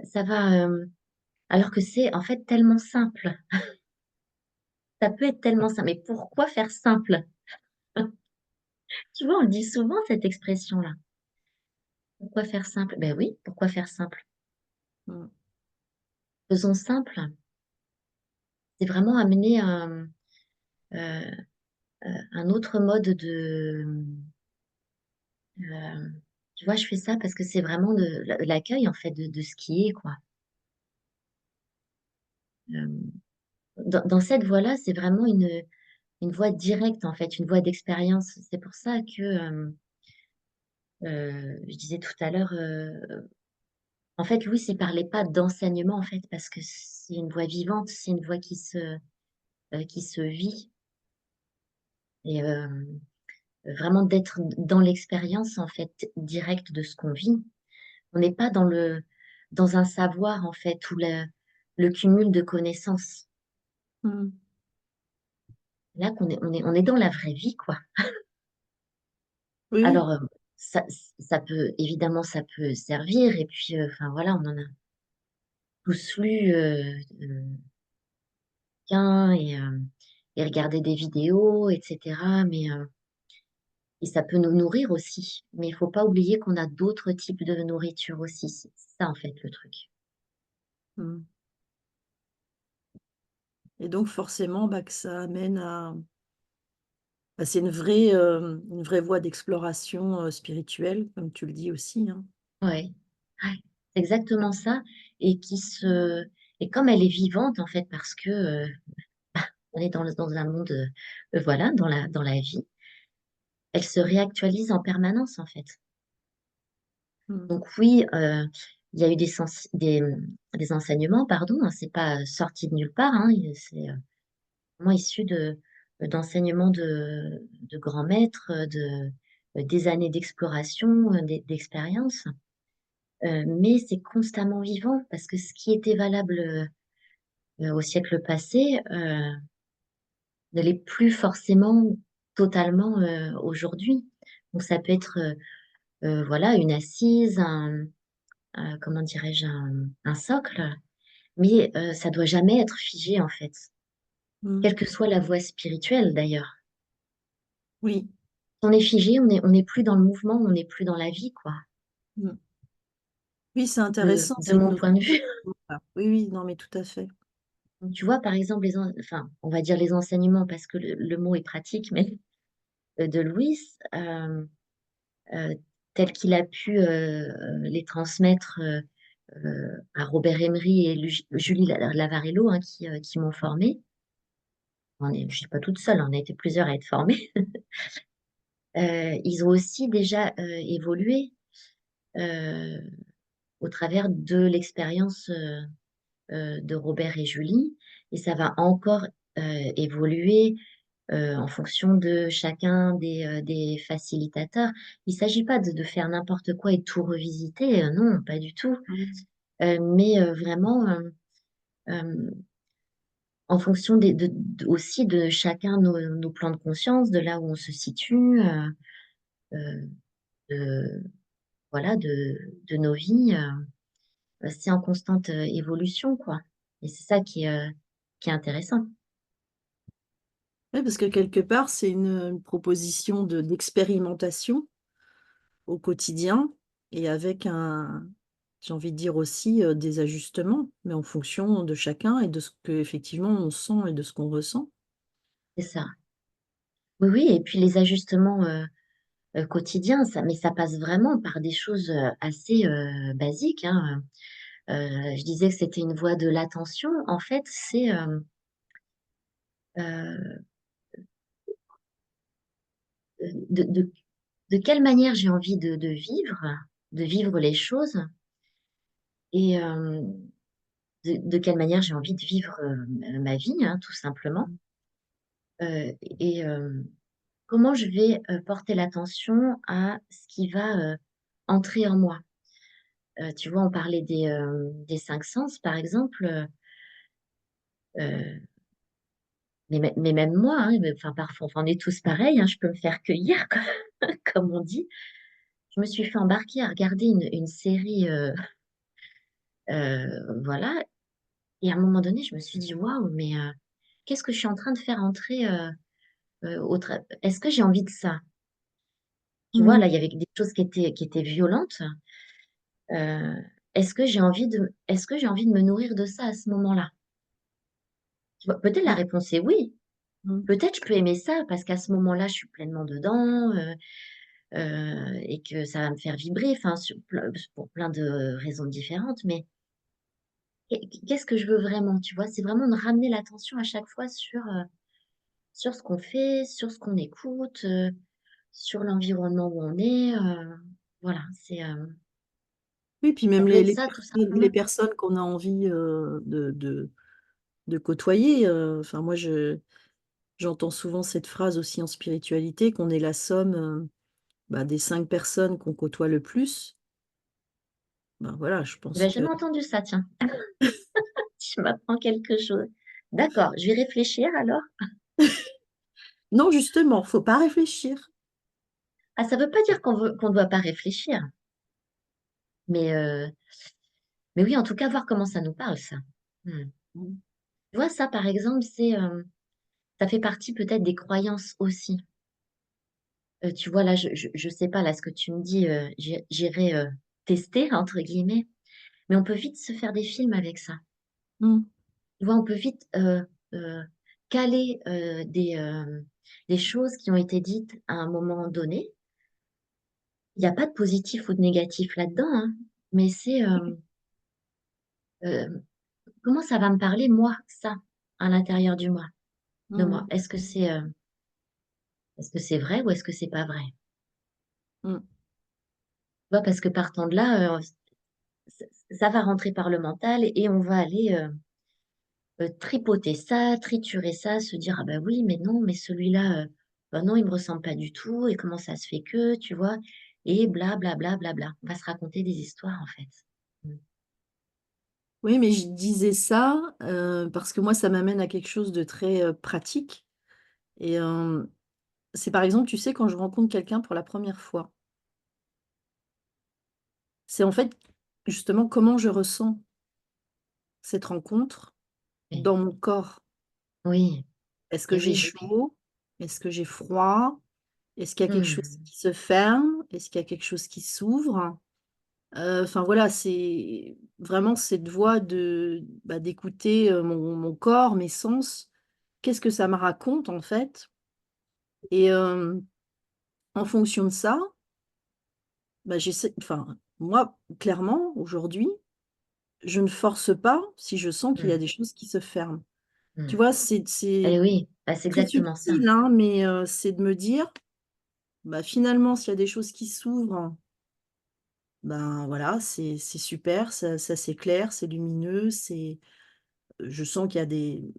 Ça va, alors que c'est en fait tellement simple. Ça peut être tellement simple. Mais pourquoi faire simple? Tu vois, on le dit souvent, cette expression-là. Pourquoi faire simple? Ben oui, pourquoi faire simple? mmh, Faisons simple. C'est vraiment amener euh, un autre mode euh, tu vois, je fais ça parce que c'est vraiment l'accueil, en fait, de ce qui est, quoi. Euh, dans cette voie-là, c'est vraiment une voie directe, en fait, une voie d'expérience. C'est pour ça que, je disais tout à l'heure, en fait, Louis ne parlait pas d'enseignement, en fait, parce que c'est une voie vivante, c'est une voie qui se vit. Et vraiment d'être dans l'expérience, en fait, directe de ce qu'on vit. On n'est pas dans un savoir, en fait, ou le cumul de connaissances. mmh. Là, on est dans la vraie vie, quoi. Oui, oui. Alors, ça, ça peut, évidemment, ça peut servir. Et puis, enfin, voilà, on en a tous lu qu'un et regardé des vidéos, etc. Et ça peut nous nourrir aussi. Mais il faut pas oublier qu'on a d'autres types de nourriture aussi. C'est ça, en fait, le truc. Mmh. Et donc forcément, bah, que ça amène à bah, c'est une vraie voie d'exploration, spirituelle, comme tu le dis aussi, hein. Ouais. Ouais, c'est exactement ça. Et et comme elle est vivante, en fait, parce que on est dans un monde, voilà, dans la vie, elle se réactualise en permanence, en fait. Mmh. Donc oui, il y a eu des enseignements, pardon, hein, c'est pas sorti de nulle part, hein, c'est vraiment issu d'enseignements de grands maîtres, des années d'exploration, d'expérience. Mais c'est constamment vivant parce que ce qui était valable au siècle passé ne l'est plus forcément totalement aujourd'hui. Donc ça peut être voilà, une assise, comment dirais-je, un socle, mais ça doit jamais être figé en fait, Mmh. quelle que soit la voie spirituelle d'ailleurs. Oui. Si on est figé, on n'est plus dans le mouvement, on n'est plus dans la vie, quoi, Mmh. Oui, c'est intéressant de cette mon notion point de vue. là. Oui, oui, non, mais tout à fait. Donc, tu vois, par exemple, enfin, on va dire les enseignements parce que le mot est pratique, mais de Louis, euh, tel qu'il a pu les transmettre à Robert Emery et Julie Lavarello, hein, qui m'ont formée. Je ne suis pas toute seule, on a été plusieurs à être formés. Ils ont aussi déjà évolué euh, au travers de l'expérience de Robert et Julie, et ça va encore évoluer en fonction de chacun des facilitateurs. Il ne s'agit pas de faire n'importe quoi et tout revisiter, non, pas du tout. Mmh. Mais vraiment euh, en fonction aussi de chacun nos plans de conscience, de là où on se situe, euh, de, voilà, de nos vies. C'est en constante évolution, quoi. Et c'est ça qui est intéressant. Ouais, parce que quelque part, c'est une proposition d'expérimentation au quotidien et avec un j'ai envie de dire aussi, des ajustements, mais en fonction de chacun et de ce qu'effectivement on sent et de ce qu'on ressent. C'est ça. Oui, oui, et puis les ajustements quotidiens, mais ça passe vraiment par des choses assez basiques, hein. Je disais que c'était une voie de l'attention. En fait, c'est euh, de, de, de quelle manière j'ai envie de vivre les choses, et de quelle manière j'ai envie de vivre ma vie, hein, tout simplement. Et comment je vais porter l'attention à ce qui va entrer en moi. Tu vois, on parlait des cinq sens, par exemple, euh, mais même moi, hein, enfin, parfois, enfin, on est tous pareils, hein, je peux me faire cueillir, comme on dit. Je me suis fait embarquer à regarder une série, voilà, et à un moment donné, je me suis dit, waouh, mais qu'est-ce que je suis en train de faire entrer est-ce que j'ai envie de ça? Tu vois, Mmh. là, il y avait des choses qui étaient violentes. Euh, est-ce que j'ai envie de me nourrir de ça à ce moment-là? Tu vois, peut-être la Bah, réponse est oui. mmh. Peut-être je peux aimer ça parce qu'à ce moment-là, je suis pleinement dedans et que ça va me faire vibrer, enfin, pour plein de raisons différentes. Mais qu'est-ce que je veux vraiment? Tu vois, c'est vraiment de ramener l'attention à chaque fois sur ce qu'on fait, sur ce qu'on écoute, sur l'environnement où on est. Voilà, Oui, puis ça même peut être ça tout les simplement. personnes qu'on a envie, de côtoyer, enfin moi j'entends souvent cette phrase aussi en spiritualité qu'on est la somme, bah, des 5 personnes qu'on côtoie le plus. Ben, voilà, je pense J'avais que jamais entendu ça, tiens. Tu m'apprends quelque chose. D'accord, je vais réfléchir alors. non, justement, faut pas réfléchir. Ah, ça veut pas dire qu'on doit pas réfléchir, mais, euh, mais oui, en tout cas, voir comment ça nous parle, ça. Hmm. Mmh. Tu vois, ça, par exemple, ça fait partie peut-être des croyances aussi. Tu vois, là, je sais pas, là, ce que tu me dis, j'irai tester, entre guillemets, mais on peut vite se faire des films avec ça. Mmh. Tu vois, on peut vite euh, caler des choses qui ont été dites à un moment donné. Il n'y a pas de positif ou de négatif là-dedans, hein, mais euh, comment ça va me parler, moi, ça, à l'intérieur de moi. Mmh. Est-ce que c'est vrai ou est-ce que c'est pas vrai? Mmh. Tu vois, parce que partant de là, ça, ça va rentrer par le mental et on va aller tripoter ça, triturer ça, se dire, ah bah oui, mais non, mais celui-là, bah non, il me ressemble pas du tout, et comment ça se fait que, tu vois, et bla bla bla bla bla. On va se raconter des histoires, en fait. Mm. Oui, mais je disais ça, parce que moi, ça m'amène à quelque chose de très, pratique et c'est par exemple, tu sais, quand je rencontre quelqu'un pour la première fois, c'est en fait, justement, comment je ressens cette rencontre Oui, dans mon corps. oui, Est-ce que et j'ai oui, chaud? Est-ce que j'ai froid? Est-ce qu'il y a quelque chose mm, qui se ferme? Est-ce qu'il y a quelque chose qui s'ouvre? Enfin voilà, c'est vraiment cette voie de, bah, d'écouter, mon corps, mes sens. Qu'est-ce que ça me raconte, en fait? Et en fonction de ça, bah, j'essaie enfin, moi, clairement, aujourd'hui, je ne force pas si je sens qu'il y a mm, des choses qui se ferment. Tu mm. vois? C'est Et oui, bah, c'est très exactement ça. subtil, hein, mais c'est de me dire: «Bah, finalement, s'il y a des choses qui s'ouvrent, ben, voilà, c'est super, ça s'éclaire, c'est lumineux, c'est je sens qu'il y a des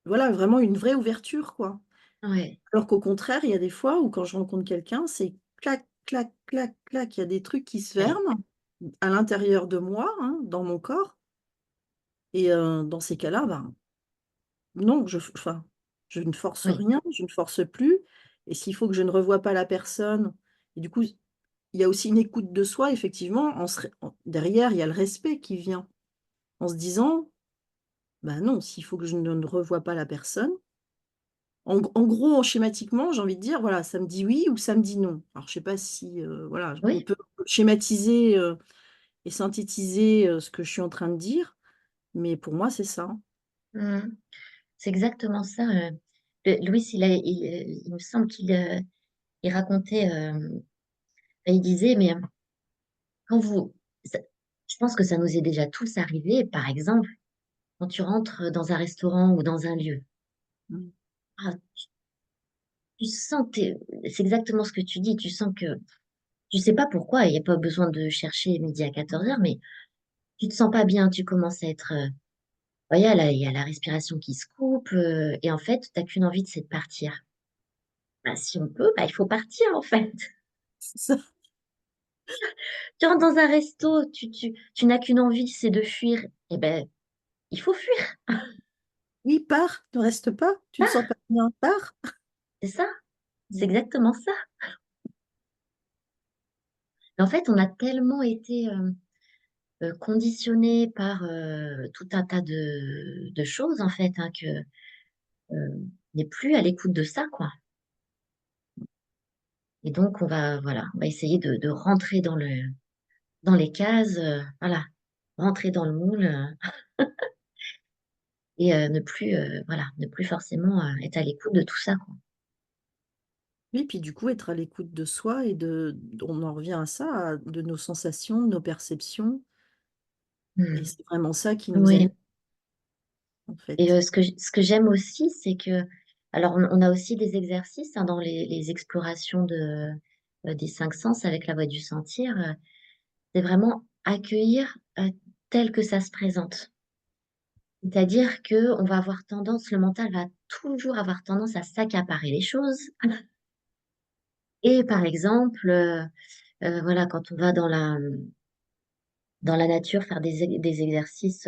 voilà, vraiment une vraie ouverture, quoi». Ouais, Alors qu'au contraire, il y a des fois où quand je rencontre quelqu'un, c'est clac, clac, clac, clac, il y a des trucs qui se ouais, ferment à l'intérieur de moi, hein, dans mon corps et dans ces cas-là, ben, non, enfin, je ne force oui, rien, je ne force plus et s'il faut que je ne revoie pas la personne et du coup, il y a aussi une écoute de soi effectivement, en se ré en derrière, il y a le respect qui vient, en se disant: «Bah, non, s'il faut que je ne revoie pas la personne». En gros, schématiquement, j'ai envie de dire, voilà, ça me dit oui ou ça me dit non. Alors je sais pas si, voilà, on oui. peut schématiser, et synthétiser, ce que je suis en train de dire, mais pour moi, c'est ça. Mm. C'est exactement ça. Louis, il me semble il racontait, il disait, mais quand vous, ça- je pense que ça nous est déjà tous arrivé, par exemple, quand tu rentres dans un restaurant ou dans un lieu, Mmh. ah, tu sens que c'est exactement ce que tu dis, tu sens que, tu sais pas pourquoi, il n'y a pas besoin de chercher midi à 14h, mais tu te sens pas bien, tu commences à être, il y a la respiration qui se coupe, et en fait, t'as qu'une envie, c'est de partir. Bah, si on peut, bah, il faut partir, en fait. C'est ça. Tu rentres dans un resto, tu n'as qu'une envie, c'est de fuir. Eh ben, il faut fuir. Oui, pars, ne reste pas, tu te sens Pars, pas bien, pars. c'est ça. C'est Mmh. exactement ça. Mais en fait, on a tellement été conditionnés par tout un tas de choses, en fait, hein, que on n'est plus à l'écoute de ça, quoi. Et donc, on va essayer de rentrer dans les cases, voilà, rentrer dans le moule, et ne plus forcément être à l'écoute de tout ça, quoi. Oui, puis du coup, être à l'écoute de soi et on en revient à ça, de nos sensations, de nos perceptions et Hmm. c'est vraiment ça qui nous Oui. anime, en Et fait. ce que j'aime aussi, c'est que, alors on a aussi des exercices hein, dans les explorations des cinq sens avec la voie du sentir. C'est vraiment accueillir tel que ça se présente. C'est-à-dire que on va avoir tendance, le mental va toujours avoir tendance à s'accaparer les choses. Et par exemple, voilà, quand on va dans la nature faire des exercices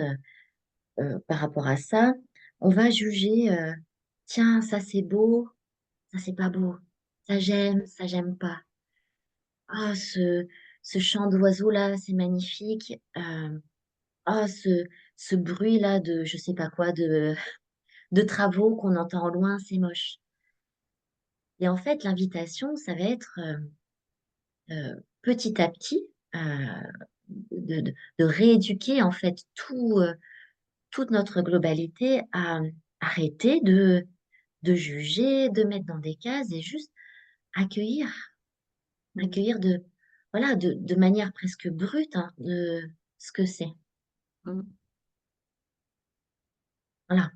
par rapport à ça, on va juger, tiens, ça c'est beau, ça c'est pas beau. ça j'aime pas. Ah, ce chant d'oiseau là, c'est magnifique. Ah, ce bruit là de, je sais pas quoi, de travaux qu'on entend au loin, c'est moche. Et en fait, l'invitation, ça va être petit à petit de rééduquer en fait toute notre globalité à arrêter de juger, de mettre dans des cases et juste accueillir, Mmh. accueillir voilà, de manière presque brute hein, de ce que c'est. Mmh. Voilà.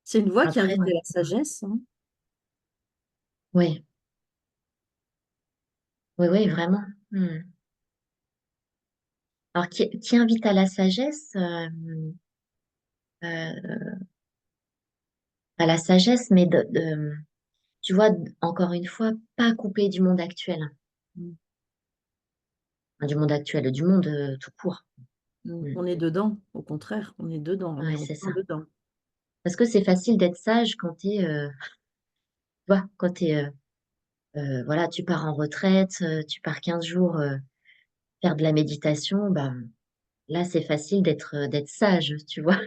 C'est une voix qui Après, invite à la sagesse, hein. oui, oui, oui, vraiment. Hmm. Alors, qui invite à la sagesse, euh, à la sagesse, mais tu vois, encore une fois, pas coupé du monde actuel. Mmh. Enfin, du monde actuel, du monde tout court. Mmh. Hmm. On est dedans, au contraire, on est dedans, on est Ouais, en c'est plein ça. dedans. Parce que c'est facile d'être sage quand tu vois, quand voilà, tu pars en retraite, tu pars 15 jours faire de la méditation, bah, là, c'est facile d'être sage, tu vois.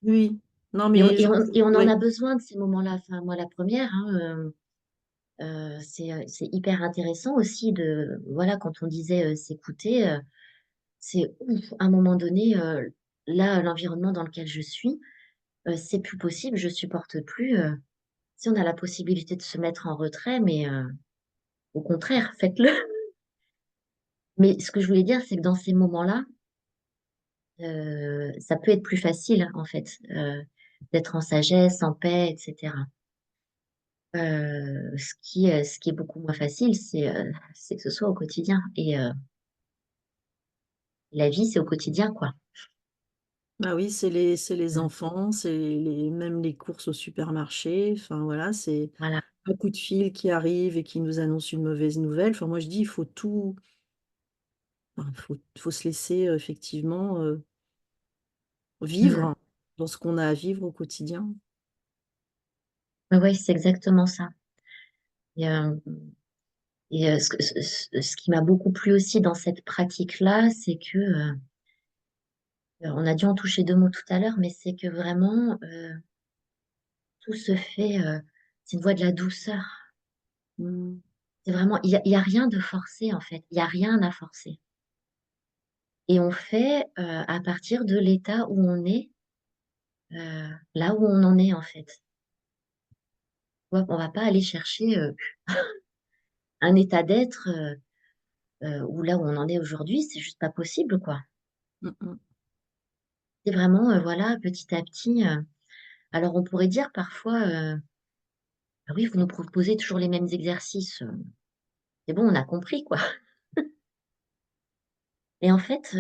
Oui, non mais je Et on en ouais. a besoin de ces moments-là. Enfin, moi, la première, hein, c'est hyper intéressant aussi voilà, quand on disait s'écouter, c'est ouf, à un moment donné, là, l'environnement dans lequel je suis, c'est plus possible, je supporte plus. Si on a la possibilité de se mettre en retrait, mais au contraire, faites-le. Mais ce que je voulais dire, c'est que dans ces moments-là, ça peut être plus facile, en fait, d'être en sagesse, en paix, etc. Ce qui est beaucoup moins facile, c'est que ce soit au quotidien. Et la vie, c'est au quotidien, quoi. Bah oui, c'est les Mm. enfants, c'est les même les courses au supermarché, enfin voilà, c'est Voilà. un coup de fil qui arrive et qui nous annonce une mauvaise nouvelle. Enfin moi je dis: «Il faut tout enfin faut se laisser, effectivement, Mm. vivre dans ce qu'on a à vivre au quotidien». Ouais, ouais, c'est exactement ça. Et, ce qui m'a beaucoup plu aussi dans cette pratique-là, c'est que, on a dû en toucher deux mots tout à l'heure, mais c'est que vraiment, tout se fait, c'est une voie de la douceur. Mmh. C'est vraiment, il y a rien de forcé, en fait. Il y a rien à forcer. Et on fait à partir de l'état où on est, là où on en est, en fait. On va pas aller chercher un état d'être où là où on en est aujourd'hui, c'est juste pas possible, quoi. Mmh mh. C'est vraiment, voilà, petit à petit. Alors, on pourrait dire parfois, ah oui, vous nous proposez toujours les mêmes exercices. C'est bon, on a compris, quoi. Et en fait,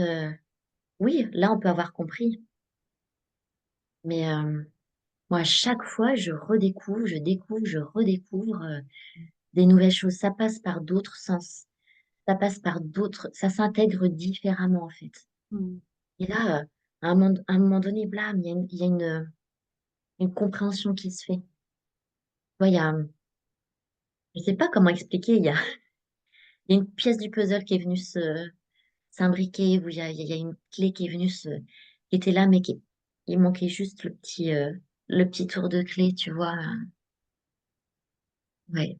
oui, là, on peut avoir compris. Mais moi, à chaque fois, je redécouvre, je découvre, je redécouvre des nouvelles choses. Ça passe par d'autres sens. Ça passe par d'autres, ça s'intègre différemment, en fait. Mmh. Et là, à un moment donné, blam, il y a une compréhension qui se fait. Tu vois, je sais pas comment expliquer, il y a une pièce du puzzle qui est venue s'imbriquer, où il y a une clé qui est venue qui était là, mais il manquait juste le petit tour de clé, tu vois. Ouais.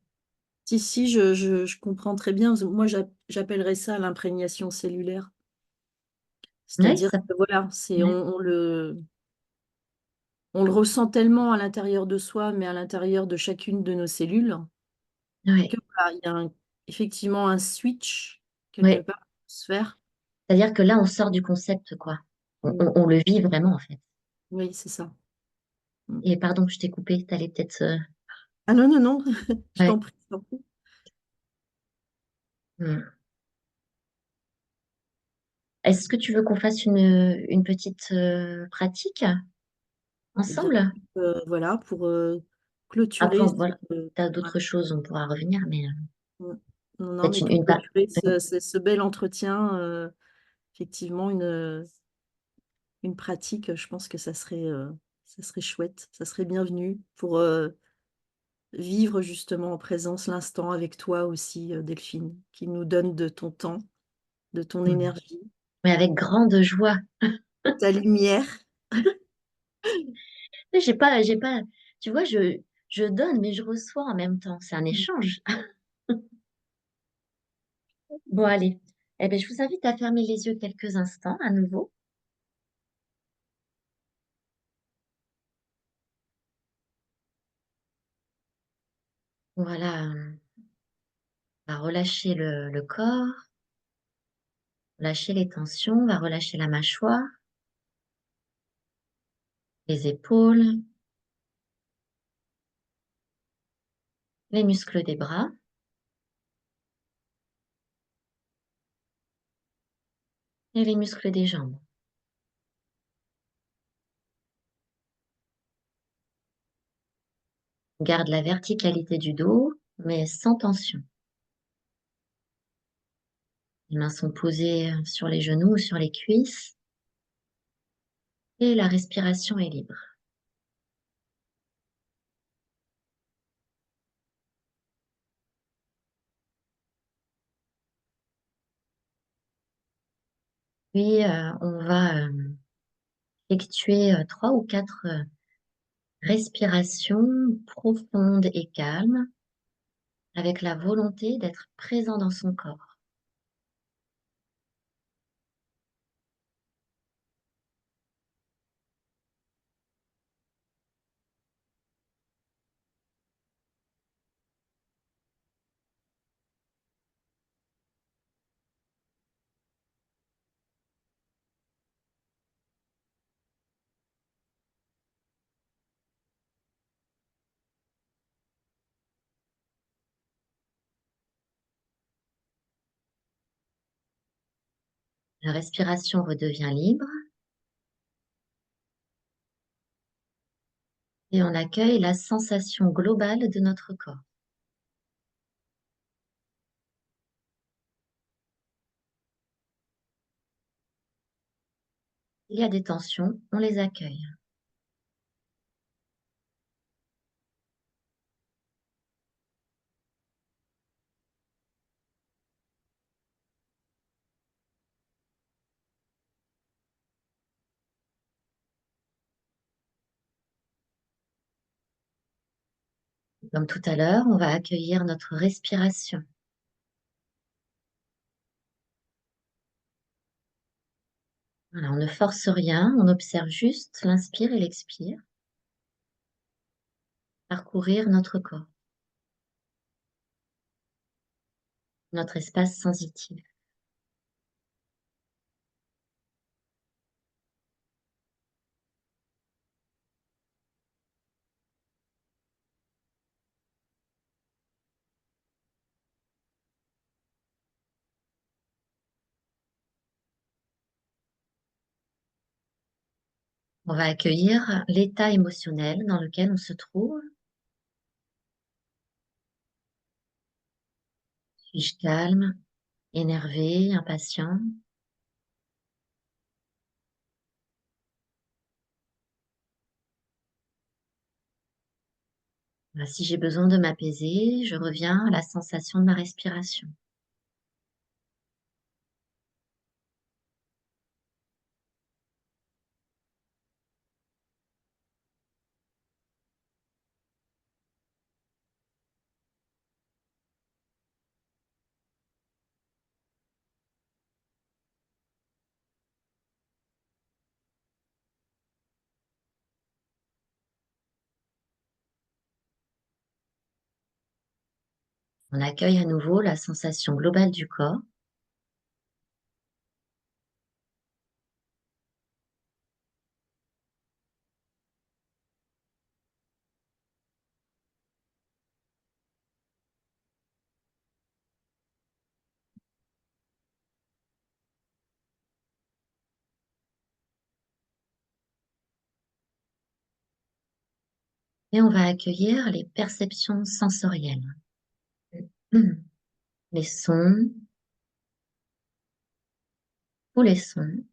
Si, si, je comprends très bien. Moi j'appellerais ça l'imprégnation cellulaire. Ouais, C'est-à-dire que voilà, c'est ouais, on le ressent tellement à l'intérieur de soi, mais à l'intérieur de chacune de nos cellules, que ouais, voilà, il y a effectivement un switch quelque ouais. part à se faire. C'est-à-dire que là, on sort du concept, quoi. Mmh. On le vit vraiment, en fait. Oui, c'est ça. Mmh. Et pardon, je t'ai coupé, t'allais peut-être. Ah non, non, non, je Ouais. t'en prie, je t'en prie. Hmm. Est-ce que tu veux qu'on fasse une petite pratique Eh bien, ensemble? voilà, pour, Après, clôturer voilà, t'as ouais, d'autres choses, on pourra revenir, mais mmh. Non, non, peut-être mais pour une pas. clôturer ce bel entretien, effectivement une pratique, je pense que ça serait chouette, ça serait bienvenu pour, vivre justement en présence l'instant avec toi aussi, Delphine, qui nous donne de ton temps, de ton Mmh. énergie, Mais avec grande joie. ta lumière. Mais j'ai pas, tu vois, je donne, mais je reçois en même temps. C'est un échange. Bon, allez. Eh bien, je vous invite à fermer les yeux quelques instants à nouveau. Voilà. On va relâcher le corps, lâcher les tensions, on va relâcher la mâchoire, les épaules, les muscles des bras et les muscles des jambes. On garde la verticalité du dos, mais sans tension. Les mains sont posées sur les genoux ou sur les cuisses et la respiration est libre. Puis, on va effectuer 3 ou 4 respirations profondes et calmes avec la volonté d'être présent dans son corps. La respiration redevient libre et on accueille la sensation globale de notre corps. Il y a des tensions, on les accueille. Comme tout à l'heure, on va accueillir notre respiration. Voilà, on ne force rien, on observe juste l'inspire et l'expire, parcourir notre corps, notre espace sensitif. On va accueillir l'état émotionnel dans lequel on se trouve. Suis-je calme, énervé, impatient? Voilà, si j'ai besoin de m'apaiser, je reviens à la sensation de ma respiration. On accueille à nouveau la sensation globale du corps. Et on va accueillir les perceptions sensorielles. Les sons, tous les sons,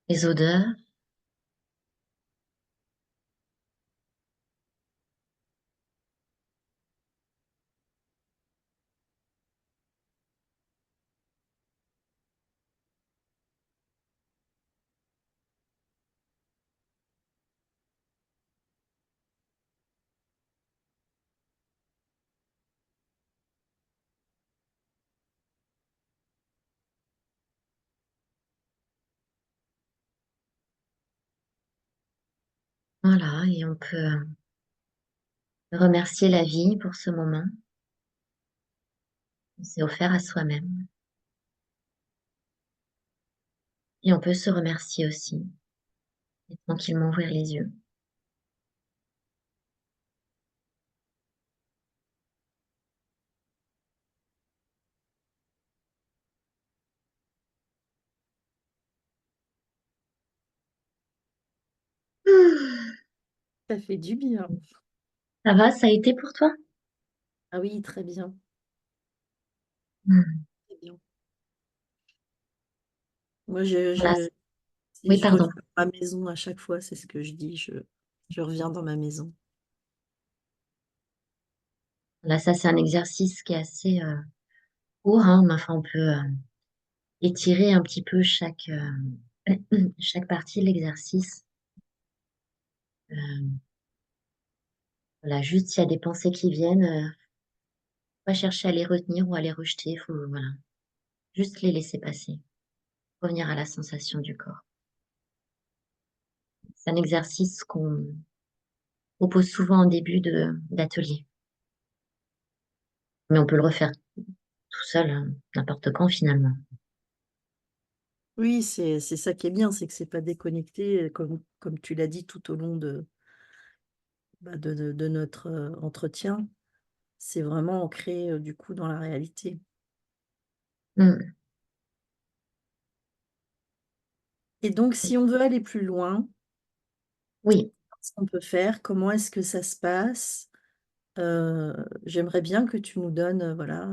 Les odeurs. Voilà, et on peut remercier la vie pour ce moment. On s'est offert à soi-même. Et on peut se remercier aussi, et tranquillement ouvrir les yeux. Ça fait du bien. Ça va, ça a été pour toi? Ah oui, très bien, Hmm. très bien. Moi, Voilà. Oui, je reviens pardon. dans ma maison à chaque fois, c'est ce que je dis, je reviens dans ma maison. Là, ça, c'est un exercice qui est assez court, hein, mais enfin, on peut étirer un petit peu chaque partie de l'exercice. Euh, voilà, juste s'il y a des pensées qui viennent, pas chercher à les retenir ou à les rejeter, faut, voilà, juste les laisser passer, revenir à la sensation du corps. C'est un exercice qu'on propose souvent en début d'atelier, mais on peut le refaire tout seul, hein, n'importe quand finalement. Oui, c'est ça qui est bien, c'est que c'est pas déconnecté, comme tu l'as dit tout au long de notre entretien. C'est vraiment ancré du coup dans la réalité. Hmm. Et donc, si on veut aller plus loin, Oui, qu'est-ce qu'on peut faire? Comment est-ce que ça se passe? Euh, J'aimerais bien que tu nous donnes voilà,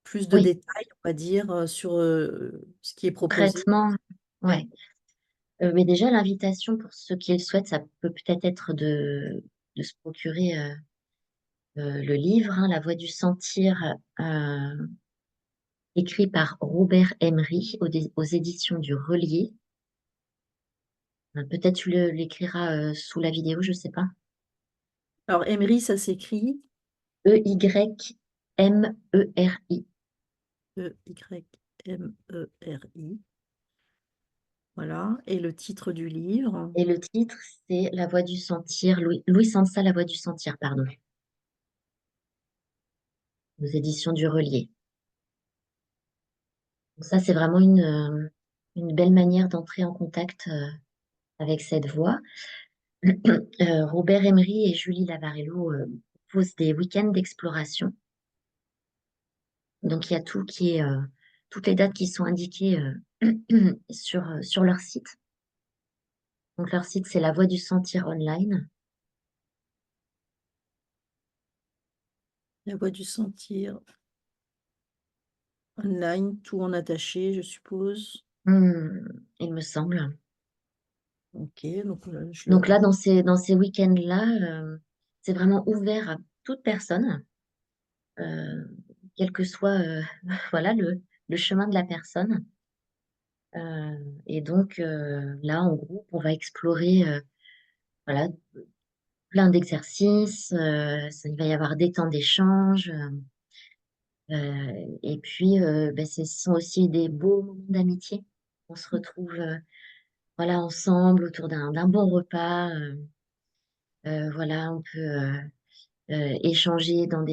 plus de oui, détails, on va dire, sur ce qui est proposé. concrètement, ouais. Mais déjà, l'invitation pour ceux qui le souhaitent, ça peut peut-être être de se procurer le livre, hein, La Voix du Sentir, euh, écrit par Robert Emery aux éditions du Relier. Peut-être tu l'écriras sous la vidéo, je sais pas. Alors, Emery, ça s'écrit Eymeri. Eymeri. Voilà. Et le titre du livre. Et le titre, c'est La Voix du Sentir, Louis Sansa, La Voix du Sentir, pardon, aux éditions du Relier. Donc ça, c'est vraiment une belle manière d'entrer en contact avec cette voix. Robert Emery et Julie Lavarello proposent des week-ends d'exploration. Donc, il y a toutes les dates qui sont indiquées sur leur site. Donc, leur site, c'est La Voix du Sentir Online. La voix du sentir online, tout en attaché, je suppose. Il me semble. Ok, donc je Donc le... là, dans ces week-ends-là, c'est vraiment ouvert à toute personne, euh, quel que soit voilà, le chemin de la personne. Euh, et donc là, en groupe, on va explorer voilà, plein d'exercices. Il va y avoir des temps d'échange. Et puis, ben, ce sont aussi des beaux moments d'amitié. On se retrouve voilà, ensemble autour d'un bon repas. Voilà, on peut échanger dans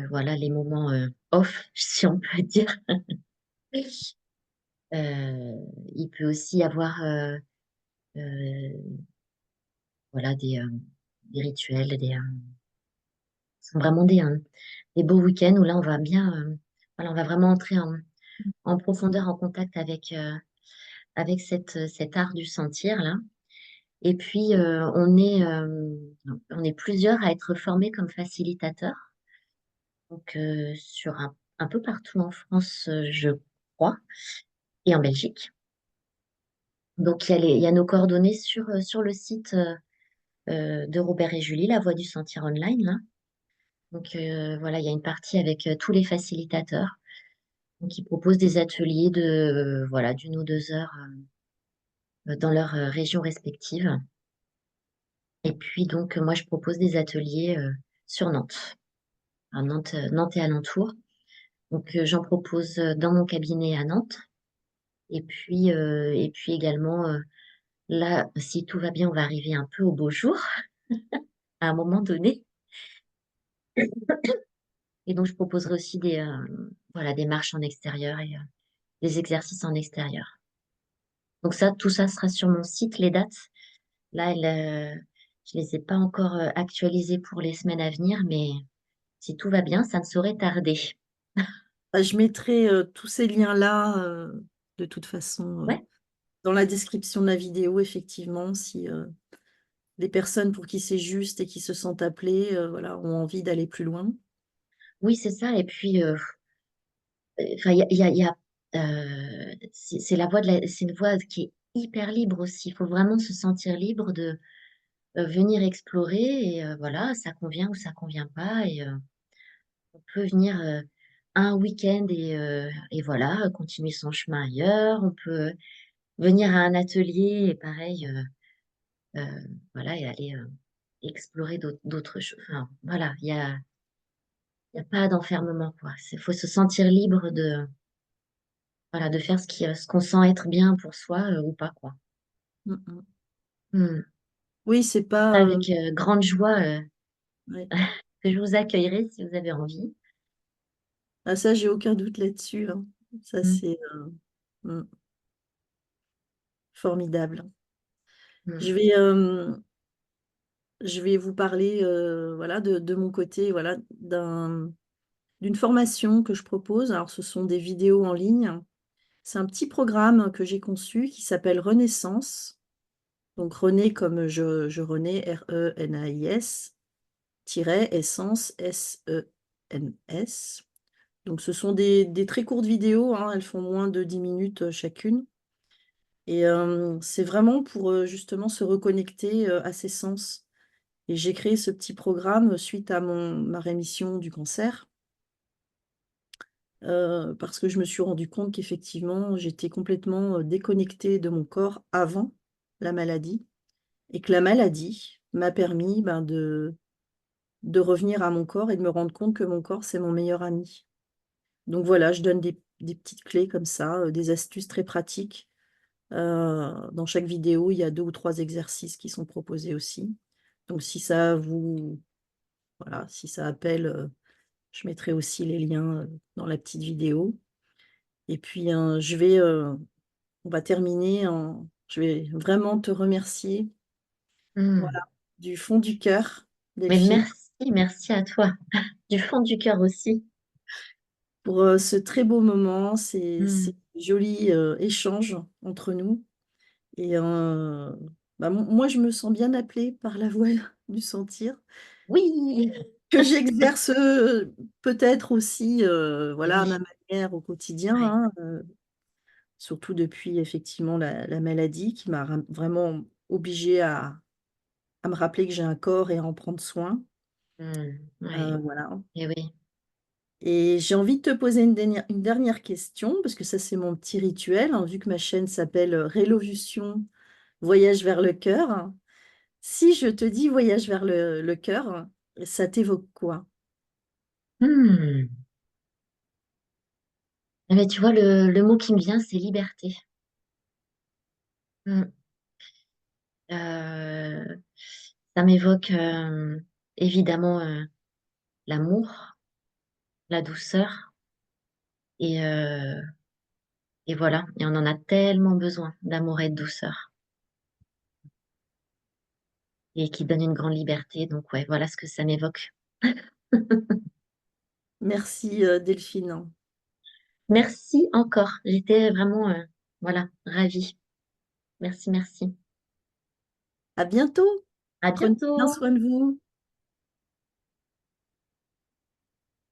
voilà, les moments off, si on peut dire. Euh, il peut aussi y avoir euh, voilà, des rituels, ce sont vraiment des beaux week-ends où là, on va bien, voilà, on va vraiment entrer en profondeur, en contact avec cet art du sentir, là. Et puis, on est plusieurs à être formés comme facilitateurs, donc sur un peu partout en France, je crois. et en Belgique. Donc, il y a nos coordonnées sur le site de Robert et Julie, La Voix du Sentir Online, là. Donc, voilà, il y a une partie avec tous les facilitateurs. Donc, ils proposent des ateliers voilà, d'1 ou 2 heures dans leurs régions respectives. Et puis, donc, moi, je propose des ateliers sur Nantes, à Nantes, Nantes et alentours. Donc, j'en propose dans mon cabinet à Nantes. Et puis également, là, si tout va bien, on va arriver un peu au beau jour à un moment donné. Et donc, je proposerai aussi voilà, des marches en extérieur et des exercices en extérieur. Donc ça, tout ça sera sur mon site, les dates. Là, je les ai pas encore actualisées pour les semaines à venir, mais si tout va bien, ça ne saurait tarder. Bah, je mettrai tous ces liens-là, de toute façon, Ouais, dans la description de la vidéo, effectivement, si les personnes pour qui c'est juste et qui se sentent appelées, voilà, ont envie d'aller plus loin. oui, c'est ça. Et puis, enfin, c'est la voix c'est une voix qui est hyper libre aussi. Il faut vraiment se sentir libre de venir explorer et voilà, ça convient ou ça convient pas. Et on peut venir un week-end et voilà, continuer son chemin ailleurs. On peut venir à un atelier et pareil, voilà, et aller explorer d'autres choses. Enfin, voilà, il y a pas d'enfermement, quoi. Il faut se sentir libre voilà, de faire ce qu'on sent être bien pour soi ou pas, quoi. Mmh mh. Hmm. Oui, c'est pas, Avec grande joie ouais. que je vous accueillerai si vous avez envie. Ah ça, j'ai aucun doute là-dessus, hein. Ça, Hmm. c'est, mmh, formidable. Hmm. Je vais, je vais vous parler, voilà, de mon côté, voilà, d'une formation que je propose. Alors, ce sont des vidéos en ligne. C'est un petit programme que j'ai conçu qui s'appelle Renaissance. Donc René comme je renais, R-E-N-A-I-S, tiret essence, S-E-N-S. Donc ce sont des très courtes vidéos, hein, elles font moins de 10 minutes, chacune et c'est vraiment pour, justement se reconnecter, à ses sens et j'ai créé ce petit programme suite à ma rémission du cancer, parce que je me suis rendu compte qu'effectivement j'étais complètement, déconnectée de mon corps avant la maladie et que la maladie m'a permis, ben, de revenir à mon corps et de me rendre compte que mon corps, c'est mon meilleur ami. Donc voilà, je donne des petites clés comme ça, des astuces très pratiques. Dans chaque vidéo, il y a 2 ou 3 exercices qui sont proposés aussi. Donc si ça vous voilà, si ça appelle, je mettrai aussi les liens, dans la petite vidéo et puis, on va terminer en je vais vraiment te remercier, voilà, Hmm. du fond du cœur, Mais Delphine, merci, merci à toi, du fond du cœur aussi. pour, ce très beau moment, ces Hmm. jolis, échanges entre nous et bah, moi, je me sens bien appelée par la voix du sentir Oui, que j'exerce, peut-être aussi, voilà, à oui, ma manière au quotidien, ouais. hein, surtout depuis effectivement la maladie qui m'a vraiment obligée à me rappeler que j'ai un corps et à en prendre soin, Hmm. Ouais. voilà. Et oui. Et j'ai envie de te poser une dernière question, parce que ça, c'est mon petit rituel, hein, vu que ma chaîne s'appelle, Rélovution, voyage vers le cœur. Si je te dis voyage vers le cœur, ça t'évoque quoi? Hmm. Eh ben, tu vois, le mot qui me vient, c'est liberté. Hmm. Euh, Ça m'évoque évidemment l'amour, la douceur et, euh, et voilà. Et on en a tellement besoin d'amour et de douceur et qui donne une grande liberté. Donc ouais, voilà ce que ça m'évoque. Merci, Delphine. Merci encore. J'étais vraiment voilà, ravie. Merci, merci. À bientôt. À Prenez bien bientôt. soin de vous.